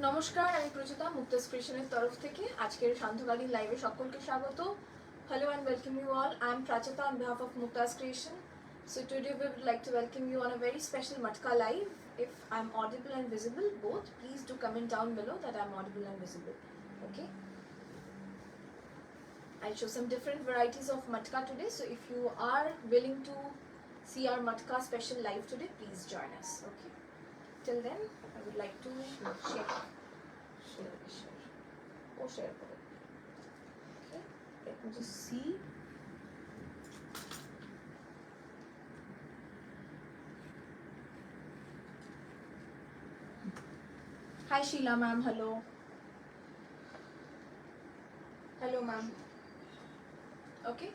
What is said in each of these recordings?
নমস্কার, আমি প্রচিতা মুক্তাস ক্রিয়েশনের তরফ থেকে আজকের সান্ধ্যকালীন লাইভে সকলকে স্বাগত। Hello and welcome you all. I am Prachita on behalf of Mukta's Creation. So today we would like to welcome you on a very special Matka live. If I am audible and visible, both, please do comment down below that I am audible and visible. Okay. I'll show some different varieties of Matka today. So if you are willing to see our Matka special live today, please join us. Okay. Till then, I would like to share. Share. Okay. Let me just see. Hi Sheila ma'am, hello. Hello ma'am. Okay.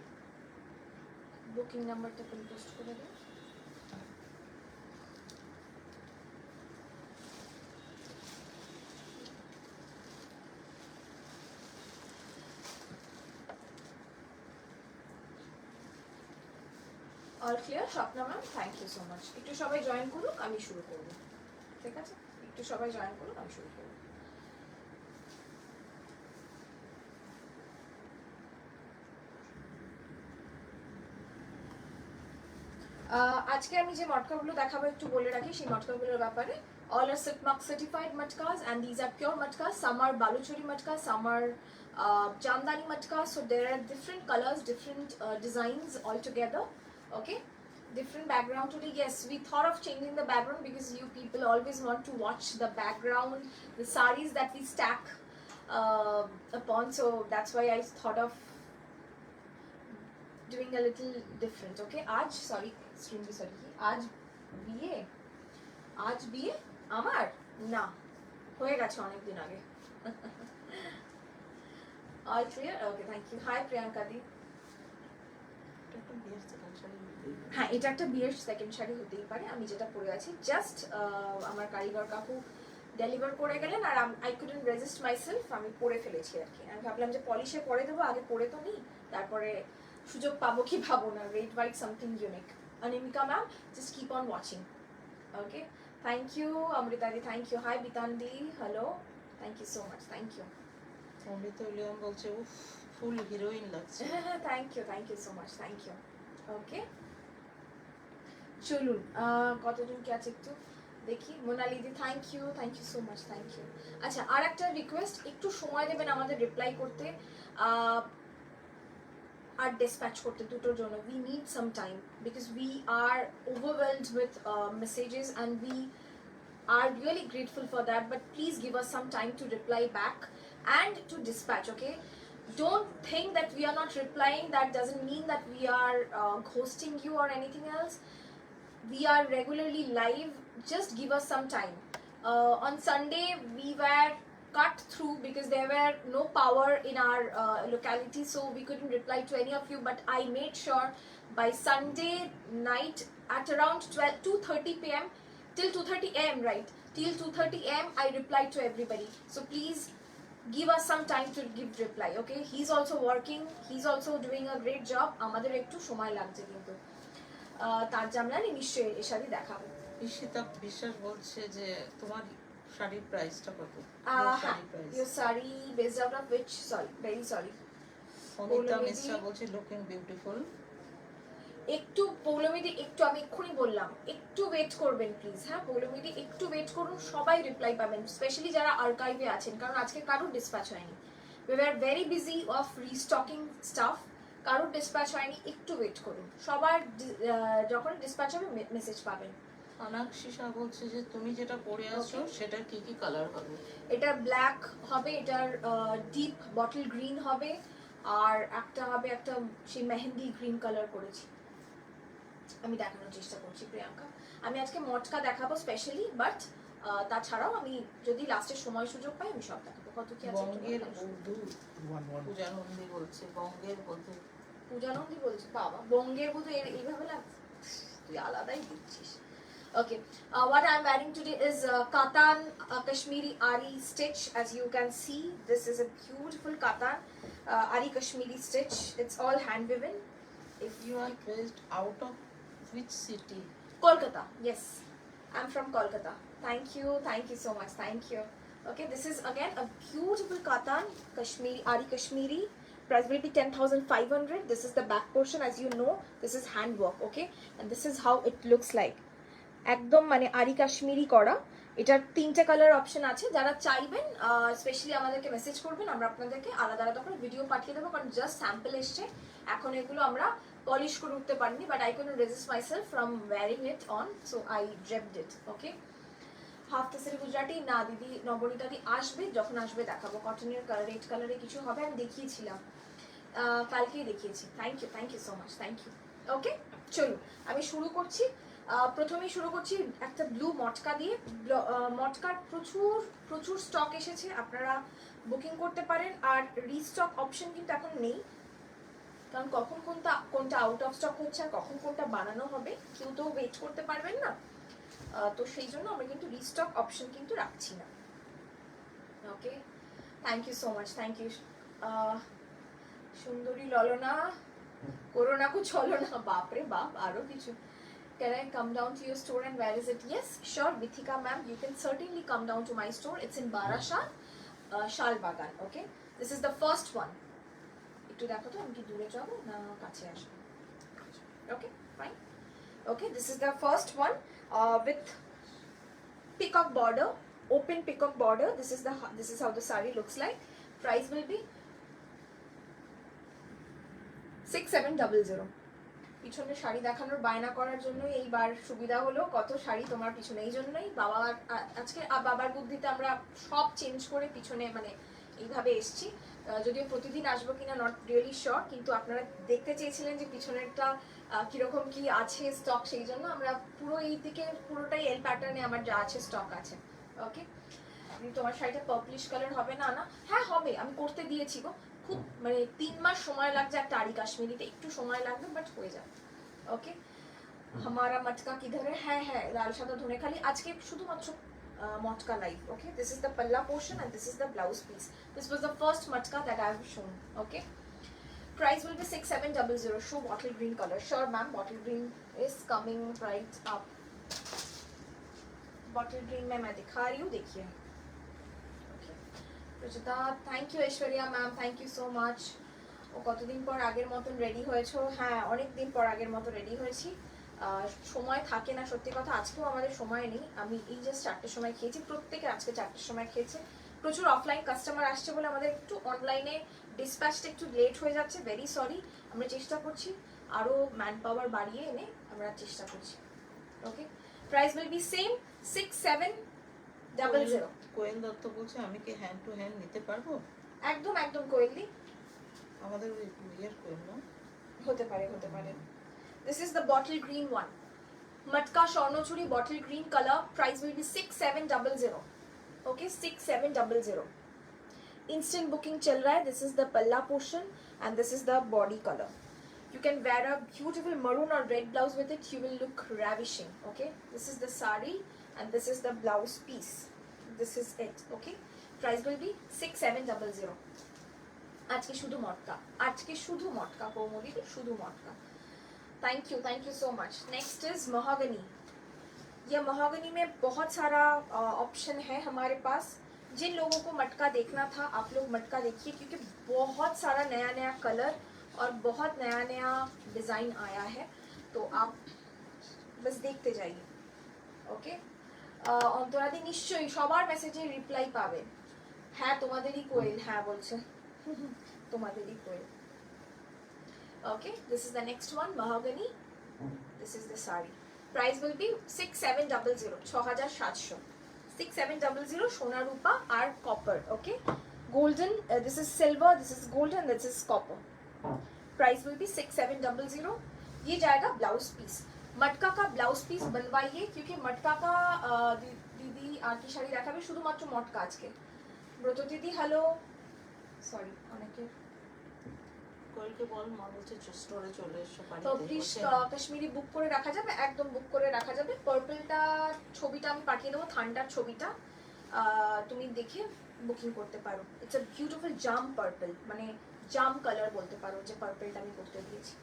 Booking number ta pin post kore de. All clear, Shapna ma'am? Thank you so much. একটু সবাই join করুক, আমি শুরু করব। ঠিক আছে? একটু সবাই জয়েন করুক, আমি শুরু করব। আজকে আমি যে মটকাগুলো দেখাবো একটু বলে রাখি সেই মটকাগুলোর ব্যাপারে। All are Silk Mark certified matkas and these are pure matkas. Some are baluchari matkas, some are Jamdani matkas. So there are different colors, different designs altogether. Okay. Different background today. Yes, we thought of changing the background because you people always want to watch the background, the saris that we stack upon. So that's why I thought of doing a little different. Okay. Extremely sorry. আজ বিয়ে আমার না হয়ে গেছে অনেক দিন আগে। All clear? Okay, thank you. Hi Priyanka di. হ্যাঁ, এটা একটা বিয়ের সেকেন্ড শাড়ি হতেই পারে। আমি যেটা পরে আছি জাস্ট আমার কারিগর কাকু ডেলিভার করে গেলেন আর আই কুডন্ট রেজিস্ট মাইসেলফ, আমি পরে ফেলেছি আর কি। আমি ভাবলাম যে পলিশে পরে দেবো, আগে পরে তো নিই, তারপরে সুযোগ পাবো কি পাবো না। Red white something unique. Animika ma'am, just keep on watching. Okay, thank you অমৃতাদি, থ্যাংক ইউ। হাই বিতানদি, hello, thank you so much, thank you. Amrita উলিয়াম বলছে উফ ফুল হিরোইন লাগছে। Thank you so much, thank you. Okay, চলুন কতজন কি আছে একটু দেখি। মোনালিদি, thank you so much, thank you. আচ্ছা, আর একটা রিকোয়েস্ট, একটু সময় দেবেন আমাদের রিপ্লাই করতে আর ডিসপ্যাচ করতে, দুটোর জন্য। We need some time because we are overwhelmed with messages and we are really grateful for that, but please give us some time to reply back and to dispatch. Okay, don't think that we are not replying, that doesn't mean that we are ghosting you or anything else. We are regularly live, just give us some time. On Sunday we were cut through because there were no power in our locality, so we couldn't reply to any of you, but I made sure by Sunday night at around 2:30 p.m. till 2:30 a.m. right, till 2:30 a.m. I replied to everybody, so please give us some time to give reply. Okay, he's also working, he's also doing a great job. আমাদের একটু সময় লাগছে কিন্তু তার জামলানি নিশ্চয়ই এই শাড়ি দেখাবো। ঈশিতা বিশ্বাস বলছে যে তোমার শাড়ির প্রাইসটা কত? your saree based out of which, sorry, very sorry. Anita Mishra বলছে লুকিং বিউটিফুল। একটু পৌলমিদি, একটু আমি এক্ষুনি বললাম, একটু ওয়েট করবেন প্লিজ। হ্যাঁ পৌলমিদি, একটু ওয়েট করুন, সবাই রিপ্লাই পাবেন, স্পেশালি যারা আর্কাইভে আছেন, কারণ আজকে কারোর ডিসপ্যাচ হয়নি। We are very busy of restocking stuff, কারোর ডিসপ্যাচ হয়নি, একটু ওয়েট করুন। সবার যখন ডিসপ্যাচ হবে মেসেজ পাবেন। অনাক্ষিসা বলছে যে তুমি যেটা পরে আছো সেটা কি কি কালার হবে? এটা ব্ল্যাক হবে, এটার ডিপ বটল গ্রিন হবে, আর একটা হবে একটা সেই মেহেন্দি গ্রিন কালার করেছি। আমি দেখানোর চেষ্টা করছি প্রিয়াঙ্কা। আমি আজকে মটকা দেখাবো স্পেশালি, বাট তাছাড়াও আমি যদি লাস্টের সময় সুযোগ পাই আমি সব দেখাবো। কত কি আছে? বঙ্গের বধূ পূজানন্দী বলছে, বঙ্গের বধূ। পূজানন্দী বলছে, বাবা বঙ্গের বধূ এইভাবে লাগছে, তুই আলাদাই দিচ্ছিস। Okay, what I'm wearing today is katan Kashmiri Ari stitch. As you can see, this is a beautiful katan Ari Kashmiri stitch. It's all hand woven. If you are based out of which city? Kolkata, yes, I'm from Kolkata. Thank you so much, thank you. Okay, this is again a beautiful katan, Kashmiri, Ari Kashmiri. Price will be 10,500. This is the back portion, as you know. This is handwork, okay, and this is how it looks like. একদম মানে আরি কাশ্মীরি করা। এটার তিনটে colour option আছে, যারা চাইবেন specially আমাদেরকে মেসেজ করবেন, আমরা আপনাদেরকে আলাদা আলাদা করে ভিডিও পাঠিয়ে দেবো, কারণ জাস্ট স্যাম্পল এসছে, এখন এগুলো আমরা পলিশ করে উঠতে পারিনি, but I can resist myself from wearing it on, so I draped it. Okay, half তাসের গুজরাটি না দিদি, নবনীতাদি আসবে, যখন আসবে দেখাবো। কটনের কালার, রেড কালারে কিছু হবে, আমি দেখিয়েছিলাম, কালকেই দেখিয়েছি। Thank you so much, thank you. Okay, চলুন আমি শুরু করছি। প্রথমেই শুরু করছি একটা ব্লু মটকা দিয়ে। মটকার প্রচুর প্রচুর স্টক এসেছে, আপনারা বুকিং করতে পারেন। আর রিস্টক অপশন কিন্তু এখন নেই, কারণ কখন কোনটা আউট অফ স্টক হচ্ছে আর কখন কোনটা বানানো হবে কেউ তো ওয়েট করতে পারবেন না, তো সেই জন্য আমরা কিন্তু রিস্টক অপশন কিন্তু রাখছি না। Okay, thank you so much, thank you. সুন্দরী ললনা, করোনা কো চলো না, বাপরে বাপ, আরো কিছু। Can I come down to your store and where is it? Yes, sure, Bithika ma'am, you can certainly come down to my store. It's in Barashat, Shalbagan. Okay, this is the first one. একটু দেখো তো আমি কি দূরে যাব না কাছে আসবো। Okay, fine. Okay, this is the first one with peacock border, open peacock border. This is how the saree looks like. Price will be 6700. পিছনে শাড়ি দেখানোর বায়না করার জন্য এইবার সুবিধা হলো, কত শাড়ি তোমার পিছনে, এই জন্যই বাবার আজকে বাবার বুদ্ধিতে আমরা সব চেঞ্জ করে পিছনে মানে এইভাবে এসছি। যদিও প্রতিদিন আসবো কিনা নট রিয়েলি শিওর, কিন্তু আপনারা দেখতে চেয়েছিলেন যে পিছনেরটা কিরকম কি আছে স্টক, সেই জন্য আমরা পুরো এই দিকে পুরোটাই এল প্যাটার্নে আমার যা আছে স্টক আছে। ওকে, তোমার শাড়িটা পার্পলিশ কালার হবে না? না, হ্যাঁ হবে, আমি করতে দিয়েছি গো, খুব মানে 3 মাস সময় লাগছে একটা আরি কাশ্মীরিতে, একটু সময় লাগবে বাট হয়ে যাবে। ওকে, হামারা মটকা কিধর হ্যাঁ হ্যাঁ, লাল সাদা ধনেখালি, আজকে শুধুমাত্র matka live. Okay, this is the palla portion and this is the blouse piece. This was the first matka that I have shown. Okay, price will be 6700. Show bottle green color. Sure ma'am, bottle green is coming right up. Bottle green में मैं दिखा रही हूँ, देखिए। Rachita, thank you. Aishwarya ma'am, thank you so much. ও কতদিন পর আগের মতন রেডি হয়েছো? হ্যাঁ, অনেক দিন পর আগের মতো রেডি হয়েছি, সময় থাকে না, সত্যি কথা। আজকেও আমাদের সময় নেই, আমি এই জাস্ট 4টের সময় খেয়েছি, প্রত্যেকে আজকে 4টের সময় খেয়েছে। প্রচুর অফলাইন কাস্টমার আসছে বলে আমাদের একটু অনলাইনে ডিসপ্যাচটা একটু লেট হয়ে যাচ্ছে, ভেরি সরি। আমরা চেষ্টা করছি আরও ম্যান পাওয়ার বাড়িয়ে এনে আমরা চেষ্টা করছি। ওকে, প্রাইস উইল বি সেম 6700। কোয়েল দত্ত বলছে আমি কি হ্যান্ড টু হ্যান্ড নিতে পারবো? একদম একদম কোয়েলদি, আমাদের ওই ইয়ের কোয়েল না হতে পারে, হতে পারে। This is the bottle green one. Matka Swarnochuri bottle green color. Price will be 6700. Okay, 6700. Instant booking chal raha hai. This is the palla portion and this is the body color. You can wear a beautiful maroon or red blouse with it. You will look ravishing. Okay, this is the sari and this is the blouse piece. This is it. Okay, price will be 6700. আজকে শুধু মটকা, আজকে শুধু মটকা কৌমুদি, শুধু matka. Thank you so much. Next is mahogany. ये mahogany में बहुत सारा option है हमारे पास। जिन लोगों को मटका देखना था आप लोग मटका देखिए, क्योंकि बहुत सारा नया नया कलर और बहुत नया नया डिज़ाइन आया है, तो आप बस देखते जाइए। ओके, অন্তরাদি নিশ্চয়ই সবার মেসেজে রিপ্লাই পাবে। হ্যাঁ তোমাদেরই কোয়েল, হ্যাঁ বলছে তোমাদেরই কোয়েল। Okay, this is the next one, mahogany. This is the sari. Price will be 6700. 6700. 6700 Shona Rupa or copper. Okay, golden. This is silver. This is golden. This is copper. Price will be 6700. ये जाएगा blouse piece. मटका का blouse piece बनवाइए, क्योंकि मटका का दीदी আর কি শাড়ি দেখাবে, শুধুমাত্র মটকা আজকে। ব্রত দিদি হ্যালো, সরি অনেকে কোয়েলকে বল, মা বলছে স্টোরে চলে এসো তো প্লিজ কাশ্মীরি বুক করে রাখা যাবে, একদম বুক করে রাখা যাবে। পার্পলটা ছবিটা আমি পাঠিয়ে দেবো, থান্ডার ছবিটা তুমি দেখে বুকিং করতে পারো। It's a beautiful jam purple, মানে জাম কালার বলতে পারো যে পার্পলটা আমি করতে দিয়েছি।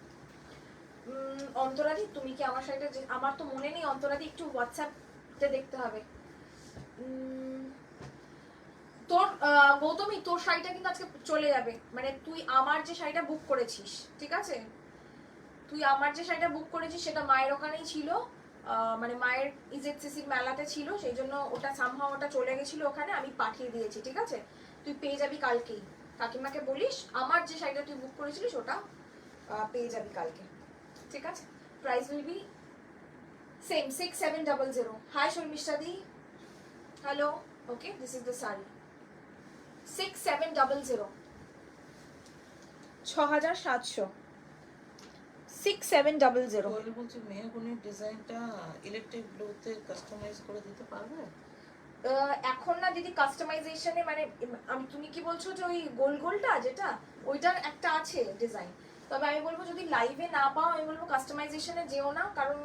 অন্তরাদি তুমি কি আমার শাড়িটা আমার তো মনে নেই অন্তরাদি, একটু হোয়াটসঅ্যাপে দেখতে হবে। তোর গৌতমী তোর শাড়িটা কিন্তু আজকে চলে যাবে, মানে তুই আমার যে শাড়িটা বুক করেছিস, ঠিক আছে, তুই আমার যে শাড়িটা বুক করেছিস সেটা মায়ের ওখানেই ছিল, মানে মায়ের ইজেডসিসির মেলাতে ছিল, সেই জন্য ওটা সামহাও ওটা চলে গেছিল ওখানে, আমি পাঠিয়ে দিয়েছি, ঠিক আছে, তুই পেয়ে যাবি কালকেই। কাকিমাকে বলিস আমার যে শাড়িটা তুই বুক করেছিলিস ওটা পেয়ে যাবি কালকে, ঠিক আছে। Price will be same 6700। Hi Sharmishtha দি, hello, okay, this is the sari 6700, 6700, 6700। Koyel বলছে মেহগনির ডিজাইনটা ইলেকট্রিক ব্লুতে কাস্টমাইজ করে দিতে পারবে? এখন না দিদি কাস্টমাইজেশনে, মানে আমি, তুমি কি বলছো যে ওই গোল গোলটা যেটা, ওইটার একটা আছে ডিজাইন, তবে আমি বলবো যদি লাইভে না পাও আমি বলবো কাস্টমাইজেশনে যেও না, কারণ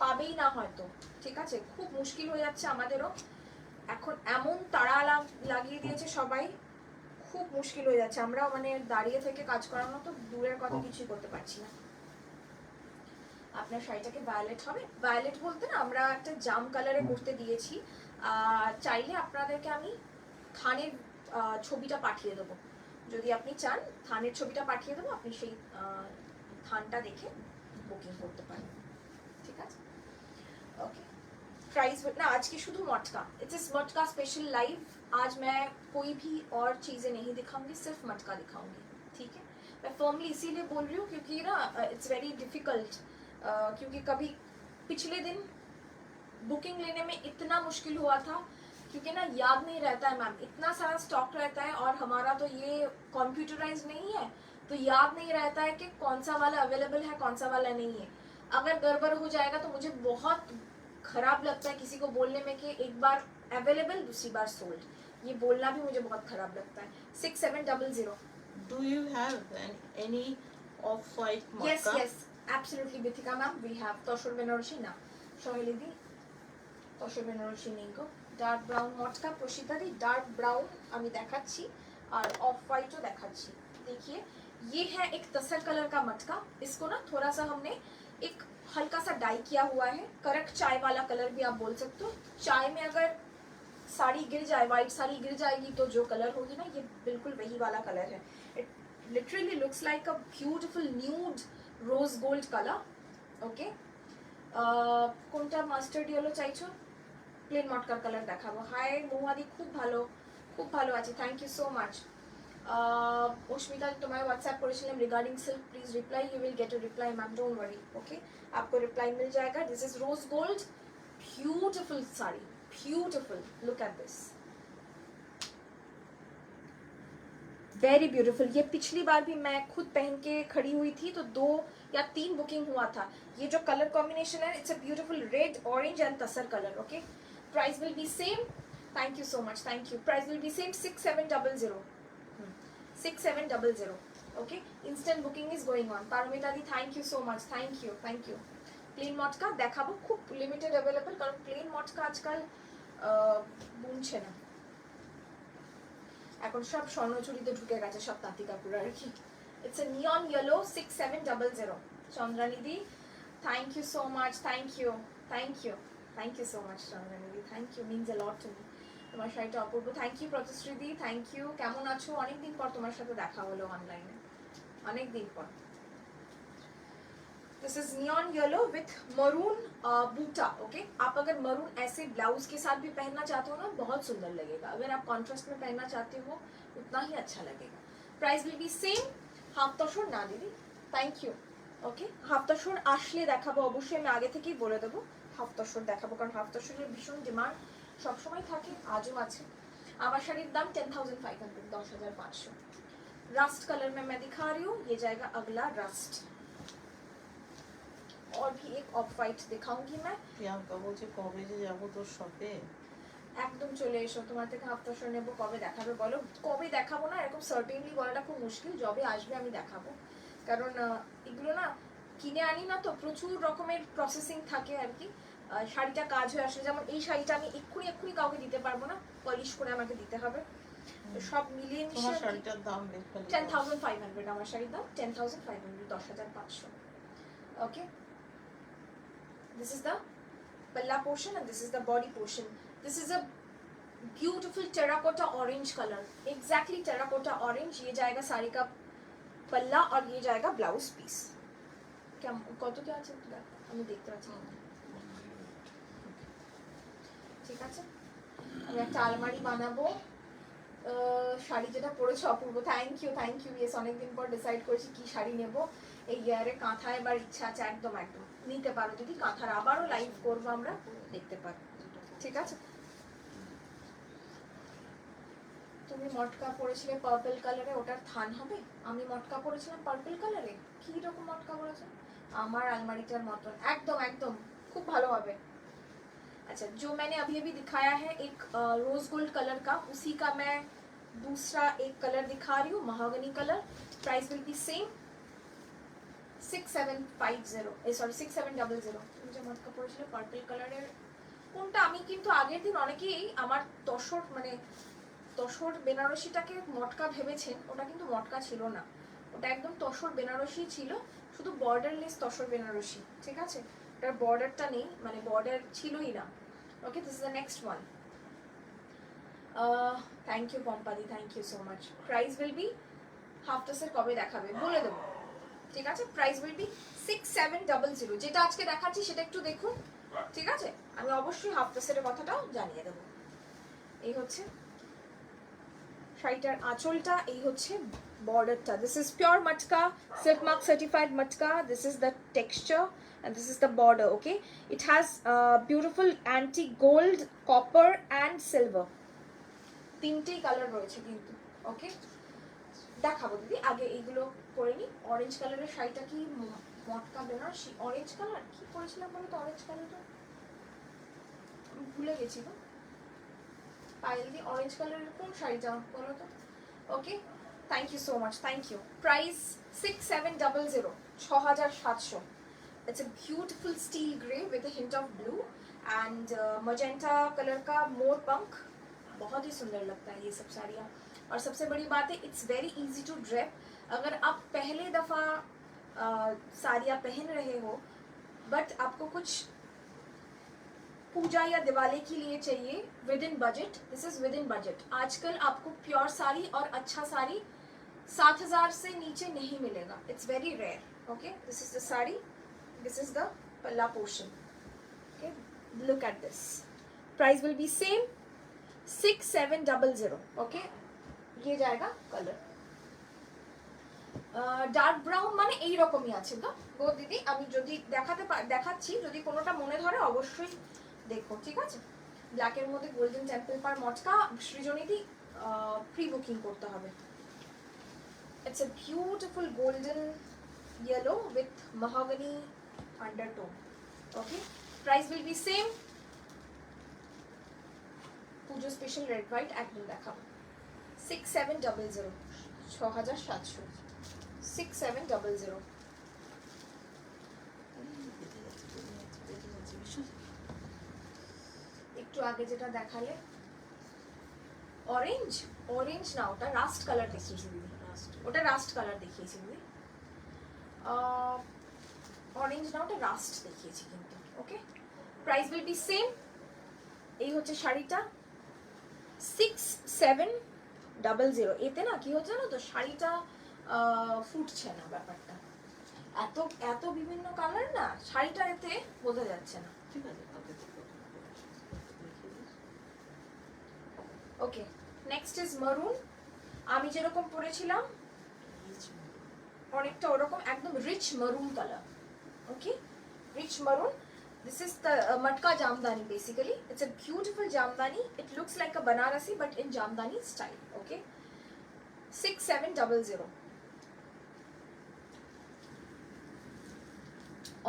পাবেই না হয়তো, ঠিক আছে, খুব মুশকিল হয়ে যাচ্ছে আমাদেরও এখন, এমন তাড়া লাগিয়ে দিয়েছে সবাই, খুব মুশকিল হয়ে যাচ্ছে, আমরাও মানে দাঁড়িয়ে থেকে কাজ করানো তো দূরের কথা, কিছুই করতে পারছি না। আপনার শাড়িটাকে ভায়োলেট হবে, ভায়োলেট বলতে না আমরা একটা জাম কালারে করতে দিয়েছি, চাইলে আপনাদেরকে আমি থানের ছবিটা পাঠিয়ে দেবো, যদি আপনি চান থানের ছবিটা পাঠিয়ে দেবো, আপনি সেই থানটা দেখে বুকিং করতে পারেন, ঠিক আছে, ओके। प्राइस ना आज की शुद्ध मटका, इट्स मटका स्पेशल लाइव, आज मैं कोई भी और चीज़ें नहीं दिखाऊंगी, सिर्फ मटका दिखाऊंगी, ठीक है। मैं फर्मली इसीलिए बोल रही हूँ क्योंकि ना इट्स वेरी डिफिकल्ट, क्योंकि कभी पिछले दिन बुकिंग लेने में इतना मुश्किल हुआ था, क्योंकि ना याद नहीं रहता है मैम, इतना सारा स्टॉक रहता है और हमारा तो ये कंप्यूटराइज नहीं है, तो याद नहीं रहता है कि कौन सा वाला अवेलेबल है कौन सा वाला नहीं है। अगर गड़बड़ हो जाएगा तो मुझे बहुत खराब लगता है किसी को बोलने में कि एक बार अवेलेबल दूसरी बार सोल्ड, ये बोलना भी मुझे बहुत खराब लगता है। 6700। Do you have any off-white matka? Yes, yes, absolutely Bithika ma'am, we have Toshur Benaroshi na Shoheli di Toshur Benaroshi ninko dark brown matka, Prasiddha the dark brown আমি দেখাচ্ছি আর অফ হোয়াইটও দেখাচ্ছি, देखिए ये है एक तसर कलर का मटका, इसको ना थोड़ा सा हमने एक हल्का सा डाई किया हुआ है, करेक्ट चाय वाला कलर भी आप बोल सकते हो, चाय में अगर साड़ी गिर जाए, व्हाइट साड़ी गिर जाएगी तो जो कलर होगी ना, ये बिल्कुल वही वाला कलर है, it literally looks like a beautiful nude rose gold colour, okay. কোনটা মাস্টার্ড ইয়েলো চাইছো, প্লেন মটকার কালার দেখাবো। হাই মৌহাদি, খুব ভালো আছি, thank you so much. Asmita তোমায় व्हाट्सएप করেছিলাম regarding silk, please reply, you will get a reply ma'am, don't worry, okay, आपको रिप्लाई मिल जाएगा। This is rose gold, beautiful sari, beautiful, look at this, very beautiful. ये पिछली बार भी मैं खुद पहन के खड़ी हुई थी तो 2 या 3 बुकिंग हुआ था। ये जो कलर कॉम्बिनेशन है, it's a beautiful red orange and tussar colour, okay. Price will be same, thank you so much, thank you. Price will be same 6700, 6700, okay. Instant booking is going on. Paramita di thank you so much, thank you, thank you. Plain matka দেখাবো, খুব limited available, কারণ plane মটকা আজকাল বুনছে না, এখন সব স্বর্ণচুরিতে ঢুকে গেছে সব তাঁতি কাপড় আর কি। It's a neon yellow 6700। চন্দ্রানিধি thank you so much, thank you, thank you, thank you so much চন্দ্রানিধি, thank you, means a lot to me. তোমার শাড়িটা অপূর্ব, thank you Pratishruti, thank you. কেমন আছো, অনেকদিন পর তোমার সাথে দেখা হলো অনলাইনে, অনেকদিন পর। This is neon yellow with maroon बूटा, ओके। आप अगर मरून ऐसे ब्लाउज के साथ भी पहनना चाहते हो ना, बहुत सुंदर लगेगा, अगर आप कॉन्ट्रास्ट में पहनना चाहते हो उतना ही अच्छा लगेगा। Price will be same. Half tussar ना দিদি, thank you, okay. Half tussar আসলে দেখাবো অবশ্যই, আমি আগে থেকেই বলে দেবো হাফ তশোর দেখাবো, কারণ হাফ তশোরের ভীষণ ডিমান্ড সবসময় থাকে, আজও আছে। আমার শাড়ির দাম 10500, 10500। रस्ट कलर में मैं दिखा रही हूँ, ये जाएगा अगला रस्ट, और भी एक ऑफ वाइट दिखाऊंगी मैं। প্রিয়াঙ্কা বলছে কবে যে যাবো তোর শপে? একদম চলে এসো, তোমার থেকে হাফ তশোর নেবো, কবে দেখাবে বলো। কবে দেখাবো না এরকম সার্টেনলি বলাটা খুব মুশকিল, যবে আসবে আমি দেখাবো, কারণ এগুলো না কিনে আনি না তো, প্রচুর রকমের প্রসেসিং থাকে আর কি। শাড়িটা কাজ হয়ে আসলে, যেমন এই শাড়িটা আমি এক্ষুনি কাউকে দিতে পারবো না, পলিশ করে আমাকে দিতে হবে, তো সব মিলিয়ে তোমার মিশিয়ে শাড়িটার দাম লেখা 10500, আমার শাড়ির দাম 10500, 10500। Okay, this is the palla portion and this is the body portion. This is a beautiful terracotta orange color, exactly terracotta orange. ये जाएगा साड़ी का पल्ला और ये जाएगा ब्लाउज पीस। क्या কত কি আছে আমি দেখতে পাচ্ছি ঠিক আছে। আমি একটা আলমারি বানাবো শাড়ি যেটা পরেছো অপূর্ব, থ্যাংক ইউ ইয়েস, অনেকদিন পর ডিসাইড করেছি কি শাড়ি নেব এই ইয়ারে। কাঁথা এবার ইচ্ছা আছে, একদম একদম নিতে পারো দিদি, কাঁথার আবারও লাইভ করবো আমরা, দেখতে পারো ঠিক আছে। তুমি মটকা পরেছিলে পার্পল কালারে, ওটার থান হবে। আমি মটকা পরেছিলাম পার্পল কালারে, কি রকম মটকা পরেছে আমার আলমারিটার মতন, একদম একদম খুব ভালো হবে। अच्छा, जो मैंने अभी अभी दिखाया है एक रोज गोल्ड कलर का, उसी का मैं दूसरा एक कलर दिखा रही हूँ, mahogany colour. Price will be same 6750 sorry 6700। मुझे मटका পড়েছিল পার্পল কালারের কোনটা, আমি কিন্তু আগের দিন অনেকেই আমার তসর মানে তসর বেনারসিটাকে মটকা ভেবেছেন, ওটা কিন্তু মটকা ছিল না, ওটা একদম তসর বেনারসি ছিল, শুধু বর্ডারলেস তসর বেনারসি, ঠিক আছে। ওটার বর্ডারটা নেই, মানে বর্ডার ছিলই না। Okay, this is the next one. Thank you পম্পাদি, thank you so much. Price will be half টাসের কবে দেখাবে বলে দেবো, ঠিক আছে। Price will be 6700। যেটা আজকে দেখাচ্ছি সেটা একটু দেখুন, ঠিক আছে। আমি অবশ্যই হাফ টাসের কথাটাও জানিয়ে দেবো। এই হচ্ছে শাড়িটার আঁচলটা, এই হচ্ছে বর্ডারটা। This is pure matka, silk mark certified matka. This is the texture and this is the border. Okay, it has beautiful antique gold, copper and silver, তিনটেই কালার রয়েছে কিন্তু। ওকে, দেখাবো দিদি, আগে এইগুলো করে নি। অরেঞ্জ কালারের শাড়িটা কি মটকা বেনারসি, অরেঞ্জ কালার কি পরেছিলাম বলো তো, অরেঞ্জ কালারটা আমি ভুলে গেছি গো পায়েল দি, অরেঞ্জ কালারের কোন শাড়িটা বলো তো। Okay, thank you so much, thank you. Price 6700, 6700। It's a beautiful steel grey with a hint of blue and magenta color का मोर पंख, बहुत ही सुंदर लगता है ये सब साड़ियाँ। और सबसे बड़ी बात है, it's very easy to dress। अगर आप पहले दफ़ा साड़ियाँ पहन रहे हो बट आपको कुछ पूजा या दिवाली के लिए चाहिए with in budget, this is with in budget. आजकल आपको प्योर साड़ी और अच्छा साड़ी 7000 से नीचे नहीं मिलेगा, it's very rare. Okay, this is the sari, this is the palla portion। Okay, look at this, price will be same 6700। okay, ये जाएगा कलर ডার্ক ব্রাউন, মানে এই রকমই আছে গো গো দিদি। আমি যদি দেখাচ্ছি, যদি কোনোটা মনে ধরে অবশ্যই দেখো, ঠিক আছে। ব্ল্যাকের মধ্যে গোল্ডেন টেম্পল পার মটকা, সৃজনীদি প্রি বুকিং করতে হবে। It's a beautiful golden yellow with mahogany undertone। okay, price will be same। pujo special red white একদম দেখাবো 6700, 6700, 6700। একটু আগে যেটা দেখালে অরেঞ্জ, অরেঞ্জ না, ওটা রাস্ট কালার দেখিয়েছি দিদি, ওটা রাস্ট কালার দেখিয়েছি দিদি। অরেঞ্জ না, ওটা রাস্ট দেখিয়েছি কিন্তু। ওকে, প্রাইস উইল বি সেম। এই হচ্ছে শাড়িটা 6700। এতে না কি হচ্ছে জানো তো, শাড়িটা ফুটছে না, ব্যাপারটা এত এত বিভিন্ন কালার না, শাড়িটা এতে বোঝা যাচ্ছে না, ঠিক আছে। ওকে, নেক্সট ইজ মারুন। আমি যেরকম পরেছিলাম অনেকটা ওরকম, একদম রিচ মারুন কালার। ওকে, রিচ মারুন। This is the matka jamdani basically. It's a beautiful jamdani. It looks like a Banarasi but in jamdani style. Okay, 6700।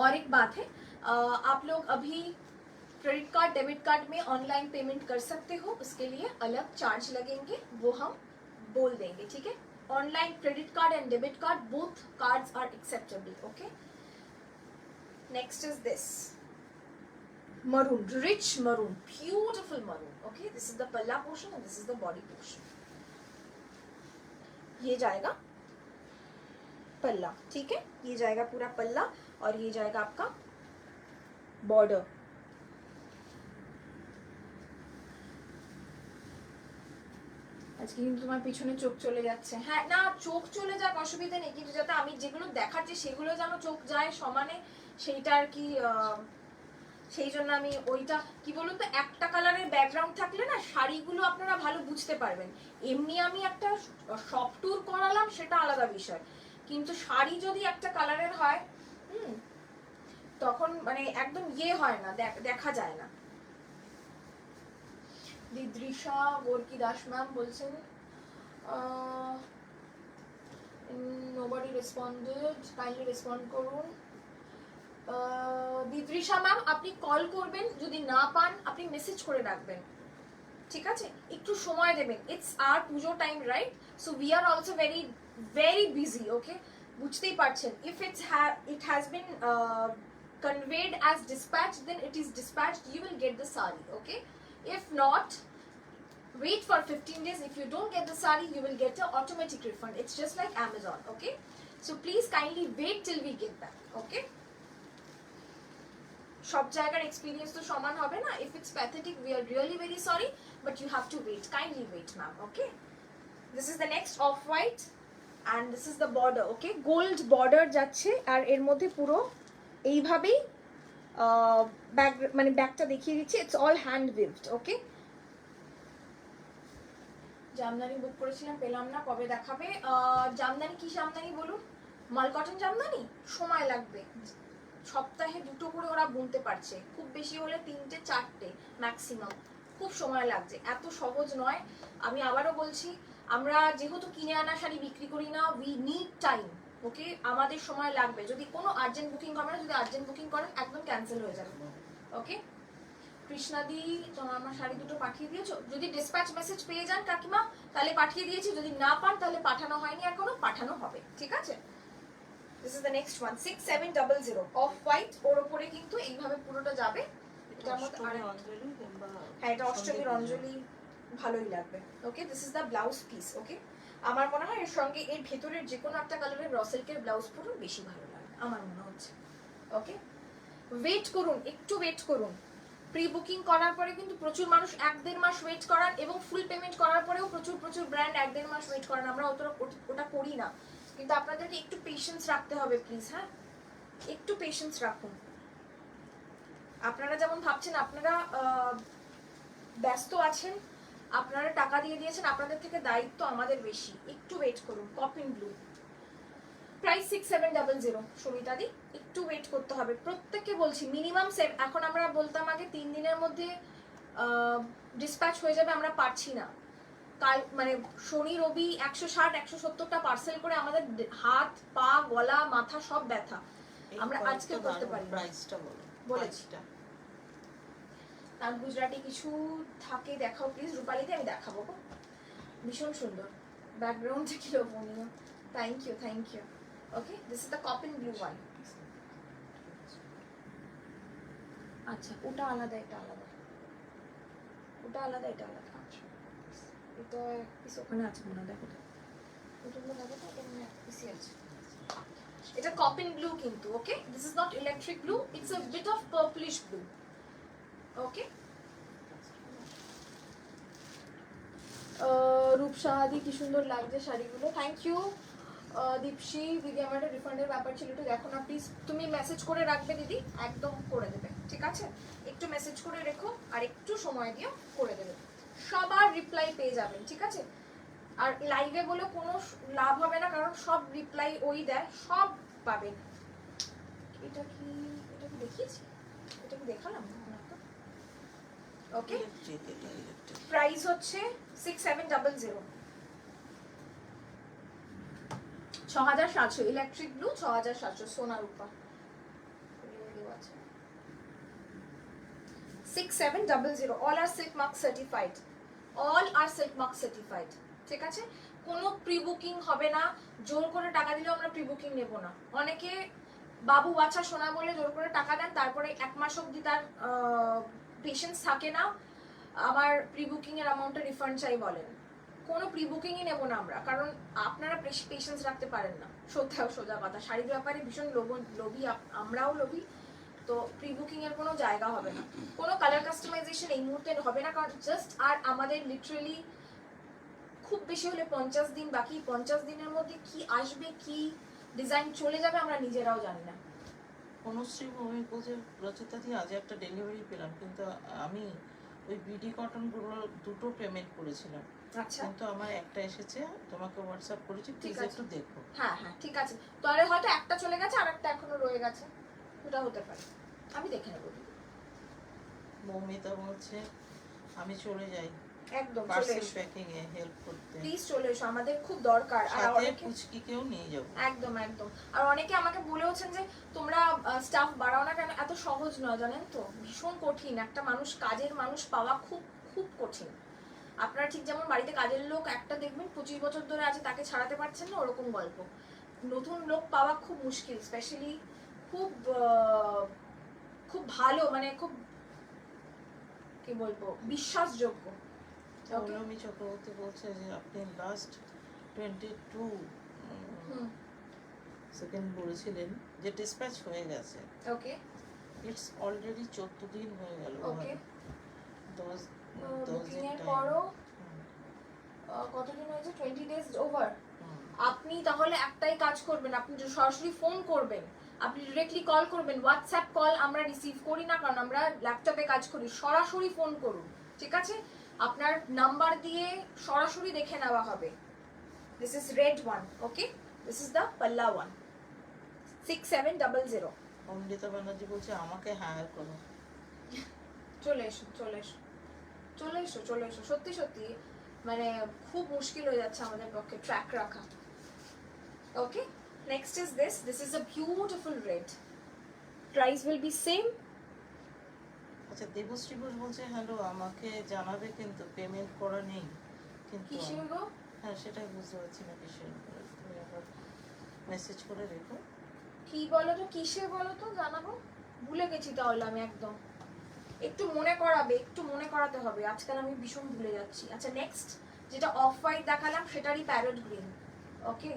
और एक बात है, आप लोग अभी क्रेडिट कार्ड डेबिट कार्ड में ऑनलाइन पेमेंट कर सकते हो, उसके लिए अलग चार्ज लगेंगे, वो हम बोल देंगे, ठीक है। Online credit card and debit card, both cards are acceptable। okay, next is this maroon, rich maroon, beautiful maroon। okay, this is the palla portion and this is the body portion। ये जाएगा पल्ला, ठीक है, ये जाएगा पूरा पल्ला। और ये जाएगा आपका बॉर्डर। আজকে কিন্তু তোমার পিছনে চোখ চলে যাচ্ছে। হ্যাঁ না, চোখ চলে যাক অসুবিধা নেই, কিন্তু যাতে আমি যেগুলো দেখাচ্ছি সেগুলো যেন চোখ যায় সমানে, সেইটা আর কি। সেই জন্য আমি ওইটা কি বলুন তো, একটা কালারের ব্যাকগ্রাউন্ড থাকলে না শাড়িগুলো আপনারা ভালো বুঝতে পারবেন। এমনি আমি একটা শপ ট্যুর করালাম সেটা আলাদা বিষয়, কিন্তু শাড়ি যদি একটা কালারের হয় তখন মানে একদম ইয়ে হয় না, দেখা যায় না। দিদৃশা গোর্কি দাস ম্যাম বলছেন nobody responded, kindly respond করুন। দিদৃশা ম্যাম আপনি কল করবেন, যদি না পান আপনি মেসেজ করে রাখবেন, ঠিক আছে? একটু সময় দেবেন, it's our Pujo time, right? So we are also very very busy, okay? বুঝতেই পারছেন, if it has been conveyed as dispatched, then it is dispatched, you will get the sari, okay? If not, wait for 15 days. If you don't get the sari, you will get an automatic refund. It's just like Amazon, okay? So please kindly wait till we get that, okay? সব জায়গার experience তো সমান হবে না। If it's pathetic, we are really very sorry, but you have to wait, kindly wait ma'am, okay? This is the next of white and this is the border, okay? Gold border যাচ্ছে, আর এর মধ্যে পুরো এইভাবেই back, মানে ব্যাকটা দেখিয়ে দিচ্ছি, it's all hand উইভড, ওকে? জামদানি বুক করেছিলাম, পেলাম না, কবে দেখাবে? জামদানি কি জামদানি বলুন? মাল কটন জামদানি, সময় লাগবে, সপ্তাহে 2টো করে ওরা বুনতে পারছে, খুব বেশি হলে 3টে 4টে ম্যাক্সিমাম, খুব সময় লাগছে, এত সহজ নয়। আমি আবারও বলছি, আমরা যেহেতু কিনে আনা শাড়ি বিক্রি করি না, উই নিড টাইম, ওকে? আমাদের সময় লাগবে। যদি কোনো আর্জেন্ট বুকিং হবে না, যদি আর্জেন্ট বুকিং করেন একদম ক্যান্সেল হয়ে যাবে, ওকে? কৃষ্ণাদি তোমার আমার শাড়ি দুটো পাঠিয়ে দিয়েছো, যদি ডিসপ্যাচ মেসেজ পেয়ে যান কাকিমা তাহলে পাঠিয়ে দিয়েছি, যদি না পান তাহলে পাঠানো হয়নি এখনো, পাঠানো হবে, ঠিক আছে? This is the next one, 6700 off white, ওর উপরে কিন্তু এইভাবে পুরোটা যাবে। এটার মধ্যে হ্যাঁ, এটা অষ্টমীর অঞ্জলি, ভালোই লাগবে, okay? This is the blouse piece, okay? আমার মনে হয় এর সঙ্গে এর ভেতরের যে কোনো একটা কালারের র সিল্কের ব্লাউজ পরুন, বেশি ভালো লাগবে আমার মনে হচ্ছে, ওকে? ওয়েট করুন, একটু ওয়েট করুন। প্রি বুকিং করার পরে কিন্তু প্রচুর মানুষ 1-1.5 মাস ওয়েট করান, এবং ফুল পেমেন্ট করার পরেও প্রচুর ব্র্যান্ড 1-1.5 মাস ওয়েট করান। আমরা ওটা করি না, কিন্তু আপনাদেরকে একটু পেশেন্স রাখতে হবে প্লিজ, হ্যাঁ? একটু পেশেন্স রাখুন। আপনারা যেমন ভাবছেন আপনারা ব্যস্ত আছেন, আপনারা টাকা দিয়ে দিয়েছেন, আপনাদের থেকে দায়িত্ব আমাদের বেশি, একটু ওয়েট করুন। কপিন ব্লু, প্রাইস 6700, সুমিতাদি একটু ওয়েট করতে হবে, প্রত্যেককে বলছি। মিনিমাম এখন আমরা বলতাম আগে 3 দিনের মধ্যে ডিসপ্যাচ হয়ে যাবে, আমরা পারছি না। কাল মানে শনি রবি 160-170টা পার্সেল করে আমাদের হাত পা গলা মাথা সব ব্যথা, আমরা আজকে করতে পারি। প্রাইসটা বলো, বলেছি। আর গুজরাটি কিছু থাকে দেখাও প্লিজ, রূপালীতে আমি দেখাবো, ভীষণ সুন্দর ব্যাকগ্রাউন্ড, কি লোভনীয়, thank you. Okay, this is the copen blue one. আচ্ছা, ওটা আলাদা, এটা আলাদা, ওটা আলাদা, এটা আলাদা। আচ্ছা, এটা পিস ওখানে আছে মনে হয়, দেখো তো, ওটা দেখো তো, এটা মনে পিসি আছে। এটা কপিন ব্লু কিন্তু, okay? This is not electric blue, it's a bit of purplish blue, okay? রূপসাহাদি কি সুন্দর লাগছে শাড়িগুলো, থ্যাংক ইউ। দীপশি দিদি, আমার একটা রিফান্ডের ব্যাপার ছিল, একটু দেখো না প্লিজ। তুমি মেসেজ করে রাখবে দিদি, একদম করে দেবে, ঠিক আছে? একটু মেসেজ করে রেখো, আর একটু সময় দিও, করে দেবে, সবার রিপ্লাই পেয়ে যাবেন, ঠিক আছে? আর লাইভে বলে কোনো লাভ হবে না, কারণ সব রিপ্লাই ওই দেয়, সব পাবেন। এটা কি দেখিয়েছি, এটা কি দেখালাম না? ওকে, প্রাইস হচ্ছে 6700, 6700, ইলেকট্রিক ব্লু 6700, সোনার উপর 6700, অল আর সিল্ক মার্ক সার্টিফাইড, ঠিক আছে? কোনো প্রি বুকিং হবে না, জোর করে টাকা দিলেও আমরা প্রি বুকিং নেব না। অনেকে বাবু বাচ্চা সোনা বলে জোর করে টাকা দেন, তারপরে 1 মাস অবধি তার পেশেন্স থাকে না, আমার প্রি বুকিং এর অ্যামাউন্টটা রিফান্ড চাই বলেন। কোনো প্রি বুকিংই নেবো না আমরা, কারণ আপনারা পেশেন্স রাখতে পারেন না, সোজা কথা। শাড়ির ব্যাপারে ভীষণ লোভী, আমরাও লোভী, তো প্রি বুকিং এর কোনো জায়গা হবে না, কোনো কালার কাস্টমাইজেশন এই মুহূর্তে হবে না, কারণ জাস্ট আর আমাদের লিটারালি খুব বেশি হলে 50 দিন বাকি। 50 দিনের মধ্যে কি আসবে, কি ডিজাইন চলে যাবে আমরা নিজেরাও জানি না। অনুশ্রী ভৌমিক বলছে, রচিতা দি আজ একটা ডেলিভারি পেলাম, কিন্তু আমি ওই বিডি কটনগুলো দুটো পেমেন্ট করেছিলাম, আচ্ছা, কিন্তু আমার একটা এসেছে, তোমাকে হোয়াটসঅ্যাপ করেছি, প্লিজ একটু দেখো। হ্যাঁ হ্যাঁ ঠিক আছে, তাহলে হয়তো একটা চলে গেছে আর একটা এখনো রয়ে গেছে, ওটা হতে পারে, আমি দেখে নেবো। মৌমিতা বলছে, আমি চলে যাই একদম চলে পার্সেল এসো, প্যাকিং এ হেল্প করতে, প্লিজ চলে এসো, আমাদের খুব দরকার। আর সাথে অনেকে পুচকিকেও নিয়ে যাবো। একদম একদম, আর অনেকে আমাকে বলেওছেন যে তোমরা স্টাফ বাড়াও না কেন। এত সহজ নয় জানেন তো, ভীষণ কঠিন, একটা মানুষ, কাজের মানুষ পাওয়া খুব খুব কঠিন। আপনারা ঠিক যেমন বাড়িতে কাজের লোক একটা দেখবেন 25 বছর ধরে আছে, তাকে ছাড়াতে পারছেন না, ওরকম গল্প। নতুন লোক পাওয়া খুব মুশকিল, স্পেশালি খুব খুব ভালো, মানে খুব কি বলবো, বিশ্বাসযোগ্য। পৌলমী চক্রবর্তী বলছে যে আপনি লাস্ট 22 সেকেন্ড বলেছিলেন যে ডিসপ্যাচ হয়ে গেছে। ওকে, ইটস অলরেডি 14 দিন হয়ে গেল। ওকে, 10 বুকিং দিন এর টাইম। পরও কতদিন হয়েছে? 20 ডেজ ওভার। আপনি তাহলে একটাই কাজ করবেন, আপনি সরাসরি ফোন করবেন, আপনি ডিরেক্টলি কল করবেন। হোয়াটসঅ্যাপ কল আমরা রিসিভ করি না, কারণ আমরা ল্যাপটপে কাজ করি। সরাসরি ফোন করুন, ঠিক আছে? আপনার নাম্বার দিয়ে সরাসরি দেখে নেওয়া হবে। This is red one, okay, this is the পাল্লা ওয়ান, 6700। অমৃতা ব্যানার্জি বলছে আমাকে হায়ার করো। চলে এসো চলে এসো চলে এসো চলে এসো, সত্যি সত্যি মানে খুব মুশকিল হয়ে যাচ্ছে আমাদের পক্ষে ট্র্যাক রাখা। Okay, next is this is a beautiful red, price will be same. আচ্ছা, দেবশ্রী ঘোষ বলছে হ্যালো, আমাকে জানাবে কিন্তু পেমেন্ট করা নেই কিন্তু। কিসের গো? হ্যাঁ, সেটাই বুঝতে পারছি না কিসের, তুমি আবার মেসেজ করে রেখো। কি বলো তো, কিসে বলো তো, জানাবো, ভুলে গেছি তাহলে আমি একদম। একটু মনে করাবে, একটু মনে করাতে হবে, আজকাল আমি ভীষণ ভুলে যাচ্ছি। আচ্ছা, নেক্সট যেটা অফ হোয়াইট দেখালাম সেটারই প্যারট গ্রিন। ওকে,